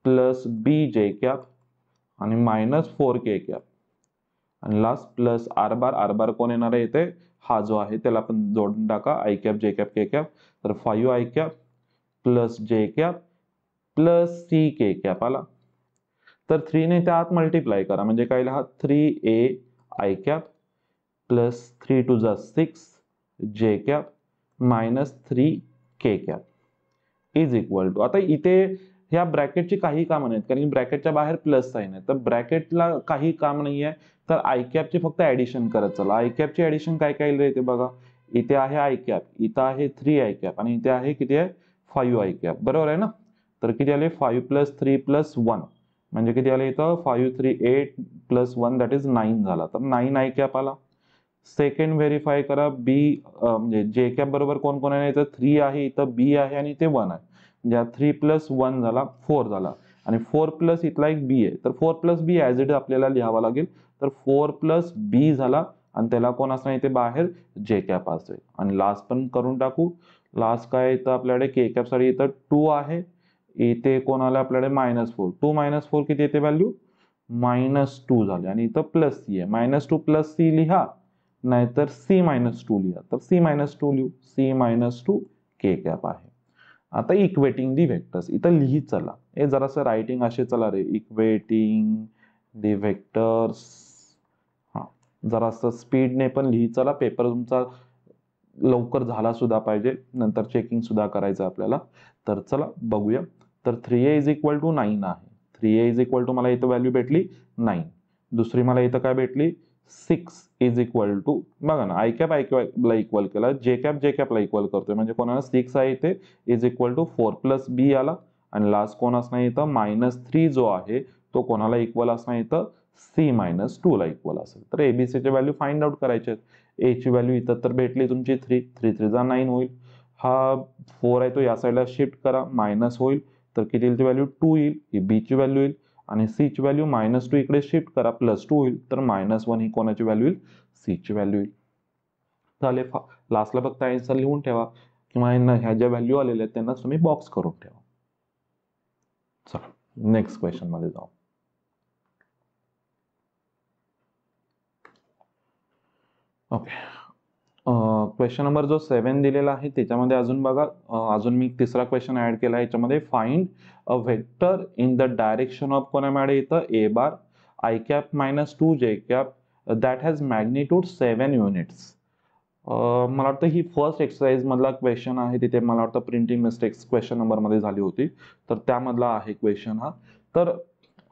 plus BJ cap आणि मायनस 4K कॅप आणि last plus R bar. R bar कोण येणार आहे इथे, हा जो आहे त्याला पण जोडून टाका I cap J cap K cap. तर 5I cap plus j cap plus CK cap आला. तर 3 ने त्या आत मल्टिप्लाय करा म्हणजे काय लिहा 3AI कॅप प्लस 3 टू जा 6J cap minus 3K cap is equal to. आता इथे ह्या ब्रॅकेटची काही काम नाहीत कारण ब्रॅकेटच्या बाहेर प्लस साइन आहे. तर ब्रॅकेटला काही काम नाही आहे. तर आय कॅपची फक्त ऍडिशन करत चला. आय कॅपची ऍडिशन काय काय येते बघा. इथे आहे आय कॅप, इथं आहे 3I कॅप आणि इथे आहे किती आहे 5I कॅप, बरोबर आहे ना. तर किती आले 5 प्लस 3 प्लस 1 म्हणजे किती आले इथं 5 3 8 प्लस 1 दॅट इज 9 झाला. तर 9I कॅप आला. सेकंड व्हेरीफाय करा बी म्हणजे जे कॅप बरोबर कोण कोण आहे इथं 3 आहे, इथं बी आहे आणि इथे 1 आहे. म्हणजे 3 प्लस 1 झाला 4 झाला आणि 4 प्लस इथला एक बी आहे. तर 4 प्लस बी ऍज इट आपल्याला लिहावा लागेल. तर 4 प्लस बी झाला आणि त्याला कोण असणार इथे बाहेर जे कॅप असेल. आणि लास्ट पण करून टाकू. लास्ट काय इथं आपल्याकडे के कॅप साठी इथं 2 आहे, इथे कोण आलं आपल्याकडे -4. 2 - 4 किती येते व्हॅल्यू -2 झाली आणि इथं प्लस सी आहे. -2 प्लस सी लिहा नाहीतर C - 2 लिहा. तर C - 2 लिहू. C - 2 के कॅप आहे. आता इक्वेटिंग दी व्हेक्टर्स इथं लिहित चला. हे जरासं रायटिंग असे चला रे. इक्वेटिंग दी व्हेक्टर्स, हा जरासं स्पीडने पण लिहित चला. पेपर तुमचा लवकर झाला सुद्धा पाहिजे, नंतर चेकिंग सुद्धा करायचं आपल्याला. तर चला बघूया. तर 3A इज इक्वल टू 9 आहे. 3A इज इक्वल टू मला इथं व्हॅल्यू भेटली 9. दुसरी मला इथं काय भेटली 6 इज इक्वल टू बघा ना आय कॅप ला इक्वल केला, जे कॅपला इक्वल करतोय म्हणजे कोणाला 6 आहे इथे इज इक्वल टू 4 प्लस बी आला आणि लास्ट कोण असणार इथं -3 जो आहे तो कोणाला इक्वल असणार इथं C - 2 ला इक्वल असेल. तर एबीसी चे व्हॅल्यू फाइंड आउट करायचे आहेत. ए ची व्हॅल्यू इथं तर भेटली तुमची 3 3 जा 9 होईल. हा 4 आहे तो या साईडला शिफ्ट करा मायनस होईल तर किती येईल ती व्हॅल्यू 2 येईल. ही बी ची व्हॅल्यू येईल आणि सी ची व्हॅल्यू -2 इकडे शिफ्ट करा +2 होईल तर -1 ही कोणाची व्हॅल्यू येईल सी ची व्हॅल्यू येईल. झाले. लास्टला फक्त आन्सर लिहून ठेवा किंवा ह्या ज्या व्हॅल्यू आलेल्या आहेत त्यांना तुम्ही बॉक्स करून ठेवा. चला नेक्स्ट क्वेश्चन मध्ये जाऊ. ओके, क्वेश्चन नंबर जो 7 दिलेला आहे त्याच्यामध्ये अजून बघा, अजून मी तिसरा क्वेश्चन ऍड केला आहे याच्यामध्ये. Find a vector in the direction of कोणाकडे येतं A bar I cap minus 2 J cap that has magnitude 7 units. मला वाटतं ही फर्स्ट एक्सरसाइज मधला क्वेश्चन आहे. तिथे मला वाटतं प्रिंटिंग मिस्टेक्स क्वेश्चन नंबर मध्ये झाली होती, तर त्यामधला आहे क्वेश्चन हा. तर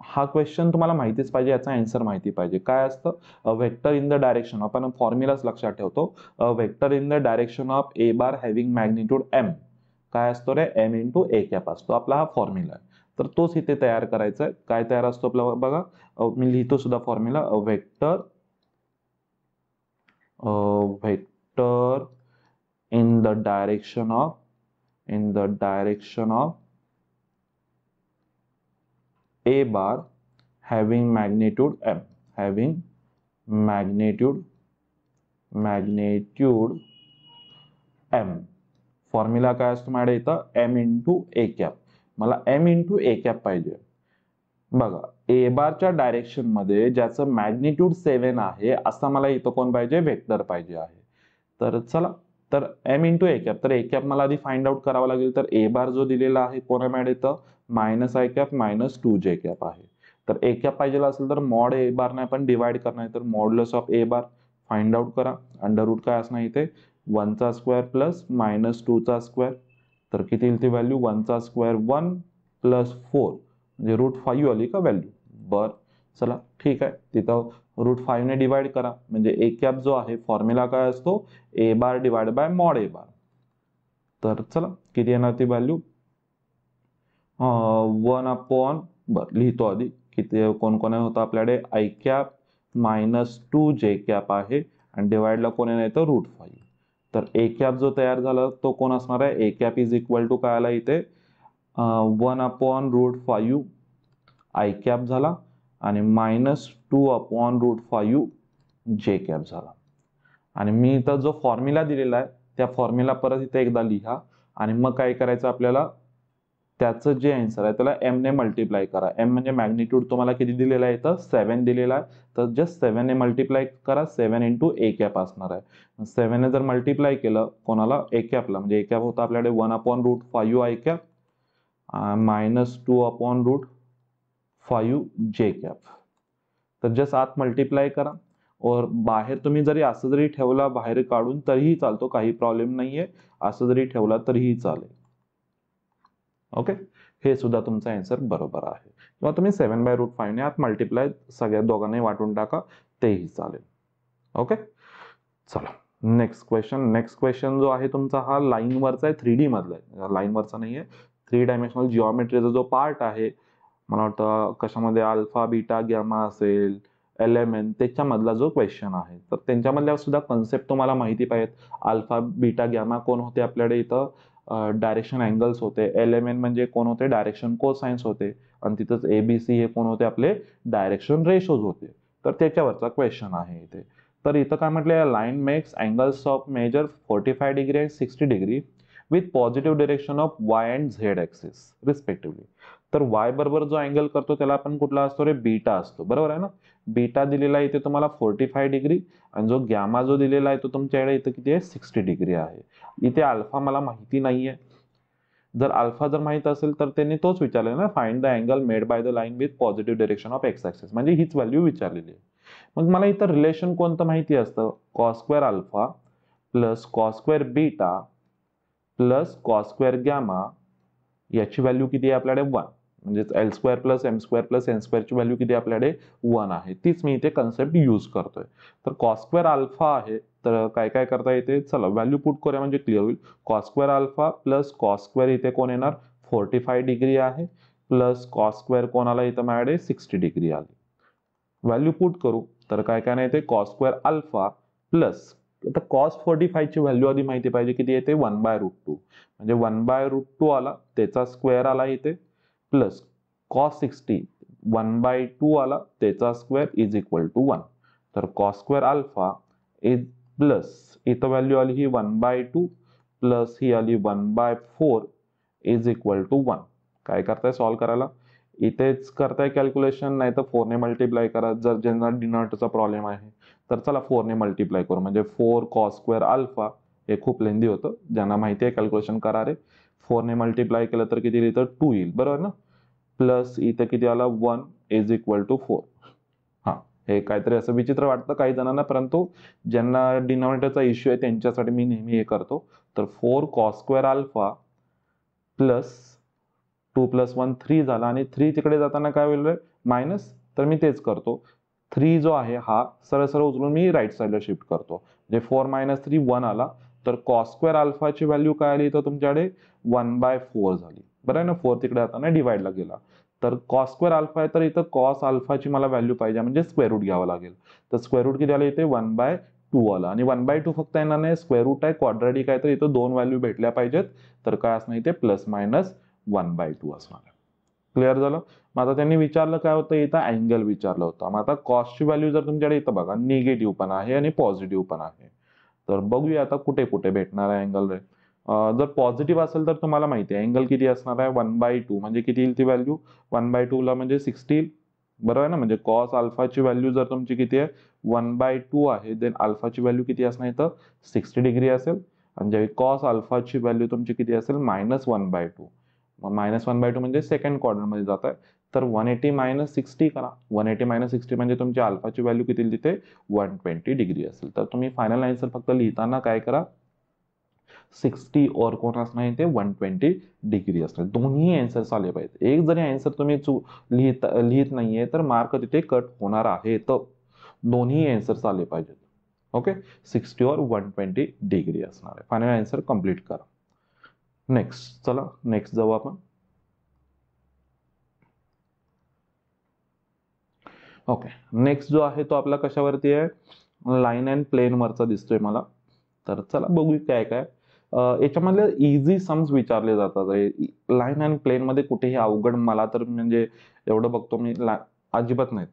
हा क्वेश्चन तुम्हाला माहितीच पाहिजे, याचा आन्सर माहिती पाहिजे. काय असतं व्हेक्टर इन द डायरेक्शन, आपण फॉर्म्युलाच लक्षात ठेवतो. Vector in the direction of A bar having magnitude M, काय असतो रे, एम इंटू ए कॅप असतो आपला हा फॉर्म्युला आहे. तर तोच इथे तयार करायचा आहे. काय तयार असतो आपला बघा, मी लिहितो सुद्धा formula. Vector in the direction of a bar having magnitude m, having magnitude m. Formula काय असतो माझ्या इथं, m इंटू ए कॅप. मला m इंटू ए कॅप पाहिजे. बघा ए बारच्या डायरेक्शन मध्ये ज्याचं मॅग्निट्यूड 7 आहे असा मला इथं कोण पाहिजे, वेक्टर पाहिजे आहे. तर चला, तर एम इंटू ए कॅप, तर ए कॅप मला आधी फाइंड आउट करावा लागेल. तर ए बार जो दिलेला आहे कोणा मॅड येतं, minus I cap minus 2 J cap आहे. तर ए कॅप पाहिजे असेल तर मॉड ए बार ने आपण डिवाइड करणार, तर modulus of A bar find out करा. अंडर रूट काय असणार इथे, 1 चा स्क्वेअर प्लस मायनस 2 चा स्क्वेअर. तर किती येईल ती व्हॅल्यू, 1 चा स्क्वेअर 1 प्लस 4 म्हणजे रूट 5 आली का व्हॅल्यू. बर चला ठीक आहे, तिथं रूट 5 ने डिवाइड करा म्हणजे ए कॅप जो आहे फॉर्म्युला काय असतो, ए बार डिवाइड बाय मॉड ए बार. तर चला किती येणार ती व्हॅल्यू, 1 अपॉन, बर लिहितो आधी किती कोण कोण होतं आपल्याकडे, I cap minus 2 J cap आहे आणि डिवाइडला कोण येणार येतं रूट 5. तर ए कॅप जो तयार झाला तो कोण असणार आहे, A cap is equal to काय आला इथे, 1 अपॉन रूट 5 आय कॅप झाला आणि minus 2 upon root 5 J cap झाला. आणि मी इथं जो फॉर्म्युला दिलेला आहे त्या फॉर्म्युला परत इथे एकदा लिहा आणि मग काय करायचं आपल्याला, त्याचं जे आन्सर आहे त्याला एम ने मल्टिप्लाय करा. एम म्हणजे मॅग्निट्यूड तुम्हाला किती दिलेला आहे इथं, 7 दिलेला आहे. तर जस्ट 7 ने मल्टिप्लाय करा, 7 इंटू ए कॅप असणार आहे. 7 ने जर मल्टिप्लाय केलं कोणाला, ए कॅपला, म्हणजे ए कॅप होता आपल्याकडे 1 upon root 5 I cap minus 2 upon root 5 J cap. तर जस्ट आत मल्टिप्लाय करा और बाहेर तुम्ही जरी असं जरी ठेवला बाहेर काढून तरीही चालतो, काही प्रॉब्लेम नाहीये. असं जरी ठेवला तरीही चालेल. ओके, हे सुद्धा तुमचा आन्सर बरोबर आहे. किंवा तुम्ही 7/√5 ने आत मल्टिप्लाय सगळ्या दोघांनाही वाटून टाका, तेही चालेल. ओके चला नेक्स्ट क्वेश्चन जो आहे तुमचा हा लाईन वरचा आहे, 3D मधला आहे, लाईन वरचा नाहीये. 3 डायमेन्शनल जिओमेट्रीचा जो पार्ट आहे, मला वाटतं कशामध्ये अल्फा बीटा गॅमा असेल, LMN त्याच्यामधला जो क्वेश्चन आहे. तर त्यांच्यामधल्या सुद्धा कन्सेप्ट तुम्हाला माहिती पाहिजेत. अल्फा बीटा गॅमा कोण होते आपल्याकडे इथं, डायरेक्शन अँगल्स होते. LMN म्हणजे कोण होते, डायरेक्शन कोसाइन्स होते. आणि तिथंच ABC हे कोण होते आपले, डायरेक्शन रेशोज होते. तर त्याच्यावरचा क्वेश्चन आहे इथे. तर इथं काय म्हटलंय, line makes angles of measure 45 degree and 60 degree with positive direction of Y and Z axis respectively. तर वाय बरोबर जो अँगल करतो त्याला आपण कुठला असतो रे, बीटा असतो, बरोबर आहे ना. बीटा दिलेला आहे इथे तुम्हाला 45 डिग्री आणि जो गॅमा जो दिलेला आहे तो तुमच्याकडे इथं किती आहे, 60 डिग्री आहे. इथे अल्फा मला माहिती नाहीये. जर अल्फा जर माहित असेल तर त्यांनी तोच विचारलेला ना, find the angle made by the line with positive direction of x axis, म्हणजे हीच व्हॅल्यू विचारलेली आहे. मग मला इथं रिलेशन कोणतं माहिती असतं, cos square alpha plus cos square beta plus cos square gamma, याची व्हॅल्यू किती आहे आपल्याकडे 1, म्हणजे L square plus M square plus N स्क्वेअरची व्हॅल्यू किती आपल्याकडे 1 आहे. तीच मी इथे कन्सेप्ट यूज करतोय. तर कॉस स्क्वेअर अल्फा आहे, तर काय काय करता येते, चला व्हॅल्यू पुट करूया म्हणजे क्लिअर होईल. Cos square alpha plus cos square इथे कोण येणार, 45 डिग्री आहे, प्लस कॉस स्क्वेअर कोणाला इथं माझ्याकडे 60 डिग्री आली. व्हॅल्यू पुट करू तर काय काय नाही, ते कॉस स्क्वेअर अल्फा प्लस, आता कॉस 45 ची व्हॅल्यू आधी माहिती पाहिजे किती येते, 1/√2, म्हणजे 1/√2 आला, त्याचा स्क्वेअर आला इथे, प्लस कॉस 60 1/2 आला, त्याचा स्क्वेअर इज इक्वल टू 1. तर cos square alpha is plus इथं व्हॅल्यू आली ही 1/2 प्लस ही आली 1/4 इज इक्वल टू 1. काय करताय सॉल्व्ह करायला, इथेच करताय कॅल्क्युलेशन, नाही तर 4 ने मल्टिप्लाय करा जर ज्यांना डिनॉमिनेटरचा प्रॉब्लेम आहे. तर चला 4 ने मल्टिप्लाय करू, म्हणजे 4 कॉस स्क्वेअर अल्फा हे खूप लेंदी होतं, ज्यांना माहिती आहे कॅल्क्युलेशन करा रे. 4 ने मल्टिप्लाय केलं तर किती लिहितं 2 येईल, बरोबर ना. प्लस इथं किती आला 1 इज इक्वल टू 4. हां, हे काहीतरी असं विचित्र वाटतं काही जणांना, परंतु ज्यांना डिनॉमिनेटरचा इश्यू आहे त्यांच्यासाठी मी नेहमी हे करतो. तर 4 cos square alpha plus 2 plus 1 3 झाला आणि 3 तिकडे जाताना काय होईल मायनस, तर मी तेच करतो. 3 जो आहे हा सरळ सरळ उचलून मी राईट साईडला शिफ्ट करतो. म्हणजे 4 मायनस 3 1 आला. तर कॉस स्क्वेअर अल्फाची व्हॅल्यू काय आली तर तुमच्याकडे 1/4 झाली. बरं आहे ना, 4 तिकडे जाताना डिवाइडला गेला. तर कॉस स्क्वेअर अल्फा आहे तर इथं कॉस अल्फाची मला व्हॅल्यू पाहिजे म्हणजे स्क्वेअर रूट घ्यावं लागेल. तर स्क्वेअर रूट किती आलं इथे 1/2 आला आणि 1/2 फक्त येणार नाही, स्क्वेअर रूट आहे क्वाड्रॅटिक आहे तर इथं 2 व्हॅल्यू भेटल्या पाहिजेत. तर काय असणार इथे प्लस मायनस 1/2 असणार आहे. क्लिअर झालं. मग आता त्यांनी विचारलं काय होतं इथं अँगल विचारलं होतं. मग आता कॉसची व्हॅल्यू जर तुमच्याकडे इथं बघा निगेटिव्ह पण आहे आणि पॉझिटिव्ह पण आहे. तर बघूया आता कुठे कुठे भेटणार आहे अँगल रे. जर पॉझिटिव्ह असेल तर तुम्हाला माहिती आहे अँगल किती असणार आहे 1/2 म्हणजे किती येईल ती व्हॅल्यू 1/2 ला म्हणजे 60 येईल. बरोबर आहे ना, म्हणजे कॉस अल्फाची व्हॅल्यू जर तुमची किती आहे 1/2 आहे देन अल्फाची व्हॅल्यू किती असणार इथं 60 डिग्री असेल. आणि ज्यावेळी कॉस अल्फाची व्हॅल्यू तुमची किती असेल -1/2. मग -1/2 म्हणजे सेकंड क्वाड्रंटमध्ये जात आहे. तर 180 मायनस 60 करा. 180 मायनस 60 म्हणजे तुमची अल्फाची व्हॅल्यू किती येईल तिथे 120 डिग्री असेल. तर तुम्ही फायनल आन्सर फक्त लिहिताना काय करा 60 और कोण असणार इथे 120 डिग्री असणार. दोन्ही आन्सर्स आले पाहिजे. एक जरी आन्सर तुम्ही लिहित नाहीये तर मार्क तिथे कट होणार आहे. तर दोन्ही आन्सर्स आले पाहिजेत. ओके, 60 और 120 डिग्री असणार आहे. फायनल आन्सर कंप्लीट करा. नेक्स्ट, चला नेक्स्ट जाऊ आपण. ओके, नेक्स्ट जो आहे तो आपला कशावरती आहे लाईन अँड प्लेन वरचा दिसतोय मला. तर चला बघू काय काय याच्यामधले इझी सम्स विचारले जातात. लाईन अँड प्लेन मध्ये कुठेही अवघड मला तर म्हणजे एवढं बघतो मी अजिबात नाही.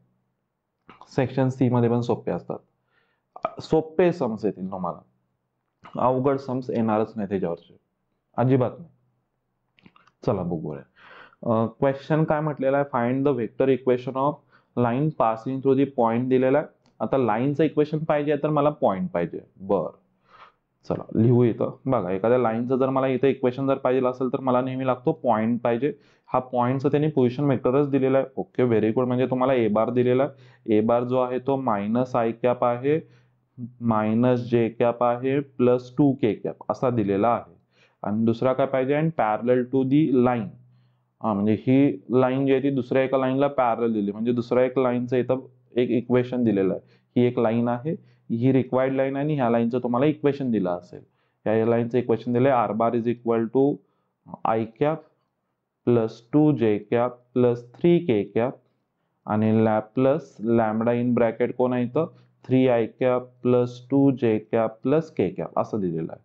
सेक्शन सी मध्ये पण सोपे असतात. सोपे सम्स येतील तुम्हाला, अवघड सम्स येणारच नाही त्याच्यावरचे, अजिबात नाही. चला बघूया. क्वेश्चन काय म्हटलेला आहे find the vector equation of line passing through the point दिलेला आहे. आता लाईनचं इक्वेशन पाहिजे तर मला पॉइंट पाहिजे. बर, चला लिहू इथं. बघा एखाद्या लाईनचं जर मला इथं इक्वेशन जर पाहिजे असेल तर मला नेहमी लागतो पॉइंट पाहिजे. हा पॉइंटचं त्यांनी पोझिशन वेक्टरच दिलेला आहे. Okay, very good. म्हणजे तुम्हाला ए बार दिलेला आहे. ए बार जो आहे तो -i कॅप आहे, -j कॅप आहे, +2k कॅप असा दिलेला आहे. आणि दुसरा काय पाहिजे and parallel to the line. हा म्हणजे ही लाईन जी आहे ती दुसऱ्या एका लाईनला पॅरल दिली म्हणजे दुसऱ्या एक लाईनचं इथं एक इक्वेशन दिलेलं आहे. ही एक लाईन आहे, ही रिक्वायर्ड लाईन आहे आणि ह्या लाईनचं तुम्हाला इक्वेशन दिलं असेल. या लाईनचं इक्वेशन दिलंय r bar is equal to i cap plus 2j cap plus 3k cap आणि प्लस लॅमडा इन ब्रॅकेट कोण आहे इथं 3i cap plus 2j cap plus k cap असं दिलेलं आहे.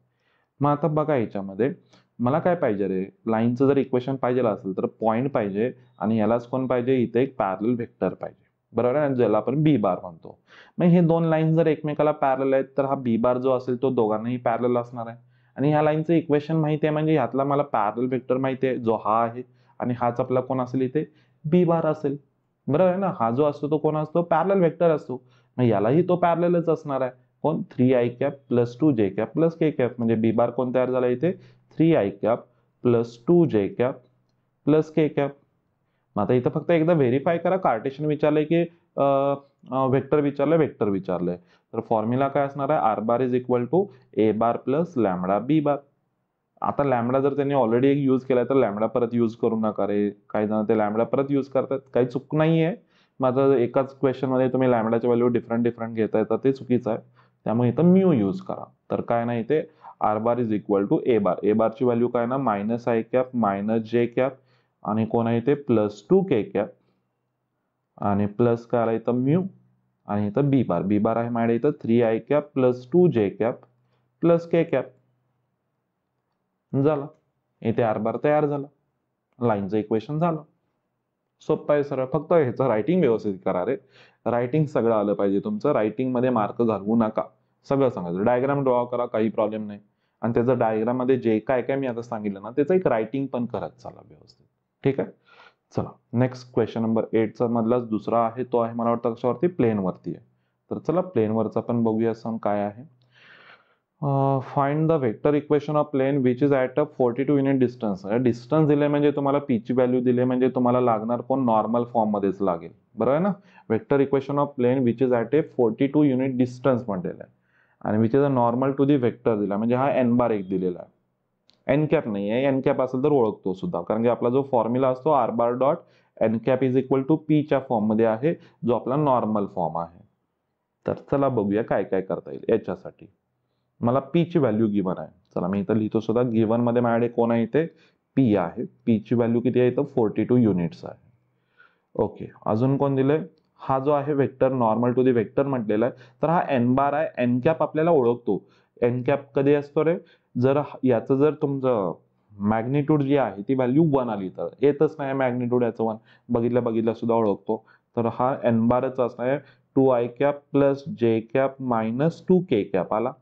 मग आता बघा याच्यामध्ये मला काय पाहिजे रे, लाईनचं जर इक्वेशन पाहिजे असेल तर पॉइंट पाहिजे आणि यालाच कोण पाहिजे इथे एक पॅरलल व्हेक्टर पाहिजे. बरोबर आहे, ज्याला आपण बी बार म्हणतो. मग हे दोन लाईन जर एकमेकाला पॅरलल आहेत तर हा बी बार जो असेल तो दोघांनाही पॅरलल असणार आहे. आणि ह्या लाईनचं इक्वेशन माहिती आहे म्हणजे ह्यातला मला पॅरलल व्हेक्टर माहिती आहे जो हा आहे आणि हाच आपला कोण असेल इथे बी बार असेल. बरोबर आहे ना, हा जो असतो तो कोण असतो पॅरलल व्हेक्टर असतो. मग यालाही तो पॅरललच असणार आहे. कोण 3i cap plus 2j cap plus k cap म्हणजे बी बार कोण तयार झाला इथे 3i cap plus 2j cap plus k cap. मग आता इथं फक्त एकदा व्हेरीफाय करा कार्टेशियन विचारलंय की वेक्टर विचारलंय वेक्टर विचारलंय. तर फॉर्म्युला काय असणार आहे r bar is equal to A bar plus lambda b bar. आता लॅमडा जर त्यांनी ऑलरेडी एक यूज केलाय तर लॅमडा परत यूज करू नका रे. काही जण ते लॅमडा परत यूज करतात, काही चूक नाहीये. मग आता एकाच क्वेश्चन मध्ये तुम्ही लॅमडाची व्हॅल्यू डिफरंट डिफरंट घेताय तर ते चुकीचं आहे. त्यामुळे इथं म्यू यूज करा. तर काय नाही इथे R bar is equal to A bar. A बारची व्हॅल्यू काय ना -i कॅप -j कॅप आणि कोण आहे इथे +2k कॅप आणि प्लस काय आला इथं म्यू आणि इथं बी बार. बी बार आहे माझ्या इथं 3i cap plus 2j cap plus k cap. झालं, इथे आर बार तयार झाला, लाईनचं इक्वेशन झालं. सोपं आहे सरळ. फक्त ह्याचं रायटिंग व्यवस्थित करा रे. रायटिंग सगळं आलं पाहिजे तुमचं. रायटिंग मध्ये मार्क घालवू नका. सगळं सांगायचं. डायग्राम ड्रॉ करा, काही प्रॉब्लेम नाही. आणि त्याचं डायग्राम मध्ये जे काय काय मी आता सांगितलं ना त्याचं एक रायटिंग पण करत चला व्यवस्थित. ठीक आहे, चला नेक्स्ट क्वेश्चन नंबर 8 चा मधलाच दुसरा आहे तो आहे मला वाटतं कशावरती प्लेन वरती आहे. तर चला प्लेन वरचा पण बघूया सम काय आहे. Find the vector equation of plane which is at a 42 unit distance. Distance दिले म्हणजे तुम्हाला पी ची व्हॅल्यू दिले म्हणजे तुम्हाला लागणार कोण नॉर्मल फॉर्म मध्येच लागेल, बरोबर आहे ना. Vector equation of plane which is at a 42 unit distance म्हटलेलं आहे आणि which is a normal to the vector दिला म्हणजे हा एन बार एक दिलेला आहे. एन कॅप नाही आहे, एन कॅप असेल तर ओळखतो सुद्धा, कारण की आपला जो फॉर्म्युला असतो r bar dot n cap is equal to p च्या फॉर्म मध्ये आहे, जो आपला नॉर्मल फॉर्म आहे. तर चला बघूया काय काय करता येईल याच्यासाठी. मला पी ची व्हॅल्यू गिवन आहे. चला मी इथं लिहितो सुद्धा. गिवन मध्ये माझ्याकडे कोण आहे इथे पी आहे. पी ची व्हॅल्यू किती आहे इथं 42 युनिट्स आहे. ओके, अजून कोण दिलंय? हा जो आहे vector normal to the vector म्हटलेला आहे, तर हा एन बार आहे. एन कॅप आपल्याला ओळखतो. एन कॅप कधी असतो रे? जर याचं जर तुमचं मॅग्निट्यूड जी आहे ती व्हॅल्यू 1 आली तर. येतच नाही मॅग्निट्यूड याचं 1, बघितलं सुद्धा ओळखतो. तर हा एन बारच असणार आहे. 2i cap plus j cap minus 2k cap आला.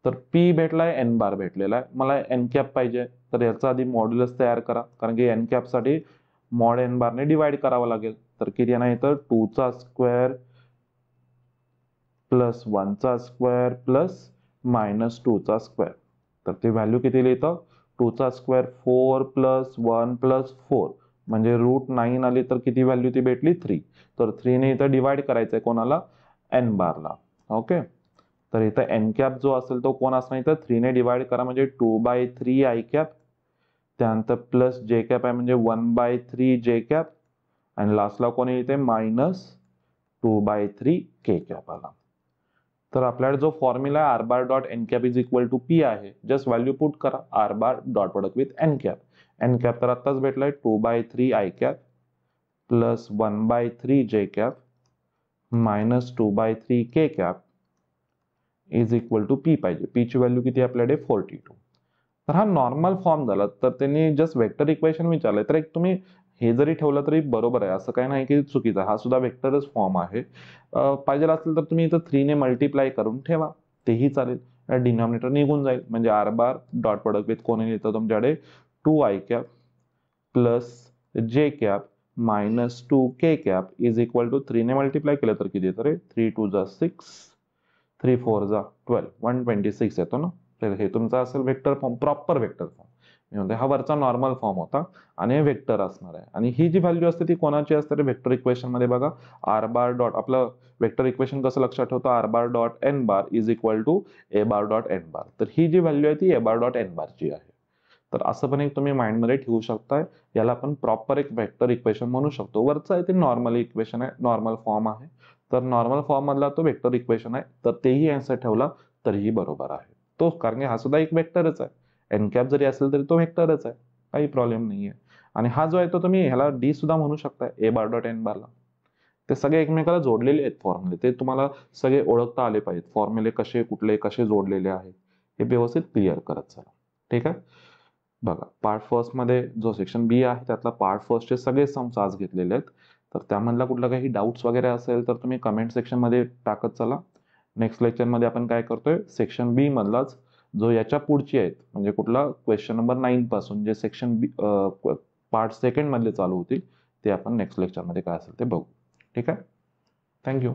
तर पी भेटलाय, एन बार भेटलेला आहे. मला एन कॅप पाहिजे, तर याचा आधी मॉड्युलस तयार करा, कारण की एन कॅप साठी मॉड एन बारने डिवाइड करावं लागेल. तर किती येणार इथं 2 चा स्क्वेअर प्लस 1 चा स्क्वेअर प्लस मायनस 2 चा स्क्वेअर. तर ती व्हॅल्यू किती लिहितं? 2 चा स्क्वेअर 4 प्लस 1 प्लस 4 म्हणजे √9 आली, तर किती व्हॅल्यू ती भेटली 3. तर 3 ने इथं डिवाइड करायचंय कोणाला? एन बारला. ओके, तर इथं एन कॅप जो असेल तो कोण असणार इथं 3 ने डिवाइड करा म्हणजे 2/3 आय कॅप, त्यानंतर प्लस जे कॅप आहे म्हणजे 1/3 जे कॅप आणि लास्टला कोण इथे मायनस 2/3 के कॅप आला. तर आपल्याकडे जो फॉर्म्युला आहे r bar dot n cap is equal to p आहे. जस्ट व्हॅल्यू पुट करा r bar dot product with n cap. N cap तर आत्ताच भेटलाय 2/3 i cap plus 1/3 j cap minus 2/3 k cap is equal to p पाहिजे. P ची value किती आपल्याकडे 42. तर हा नॉर्मल फॉर्म झाला. तर त्यांनी जस्ट वेक्टर इक्वेशन विचारलंय, तर एक तुम्ही हे जरी ठेवलं तरी बरोबर आहे, असं काही नाही की चुकीचं आहे. हा सुद्धा वेक्टरच फॉर्म आहे. पाहिजे असेल तर तुम्ही इथं 3 ने मल्टिप्लाय करून ठेवा, तेही चालेल. डिनॉमिनेटर निघून जाईल म्हणजे r bar dot product with कोणी येतं तुमच्याकडे 2i cap plus j cap minus 2k cap is equal to 3 ने मल्टिप्लाय केलं तर किती येतं रे? 3 2 जा 6, 3 4 जा 12, 126 येतो ना. तर हे तुमचा असेल vector form, proper vector form. मी म्हणते हा वरचा नॉर्मल फॉर्म होता आणि हे वेक्टर असणार आहे. आणि ही जी व्हॅल्यू असते ती कोणाची असते रे वेक्टर इक्वेशन मध्ये? बघा, आर बार डॉट, आपलं वेक्टर इक्वेशन कसं लक्षात ठेवतो? R bar dot N bar is equal to A bar dot N bar. तर ही जी व्हॅल्यू आहे ती ए बार डॉट एन बारची आहे. तर असं पण एक तुम्ही माइंडमध्ये ठेवू शकताय. याला आपण प्रॉपर एक वेक्टर इक्वेशन म्हणू शकतो. वरचं आहे ते नॉर्मल इक्वेशन आहे, नॉर्मल फॉर्म आहे. तर नॉर्मल फॉर्म मधला तो वेक्टर इक्वेशन आहे, तर तेही आन्सर ठेवला तरीही बरोबर आहे तो, कारण की हा सुद्धा एक वेक्टरच आहे. एन कॅप जरी असेल तरी तो वेक्टरच आहे, काही प्रॉब्लेम नाहीये. आणि हा जो आहे तो तुम्ही ह्याला डी सुद्धा म्हणू शकताय, ए बार डॉट एन बारला. ते सगळे एकमेकाला जोडलेले आहेत फॉर्म्युले, ते तुम्हाला सगळे ओळखता आले पाहिजेत. फॉर्म्युले कसे कुठले कसे जोडलेले आहेत हे व्यवस्थित क्लिअर करत चला. ठीक आहे. बघा, पार्ट फर्स्ट मध्ये जो सेक्शन बी आहे त्यातला पार्ट फर्स्टचे सगळे सम्स आज घेतलेले आहेत. तर त्यामधला कुठला काही डाऊट्स वगैरे असेल तर तुम्ही कमेंट सेक्शन मध्ये टाकत चला. नेक्स्ट लेक्चर मध्ये आपण काय करतोय, सेक्शन बी मधलाच जो याच्या पुढची आहेत म्हणजे कुठला क्वेश्चन नंबर 9 पासून जे सेक्शन बी पार्ट सेकंड मधले चालू होतील ते आपण नेक्स्ट लेक्चर मध्ये काय असेल ते बघू. ठीक आहे. थँक्यू.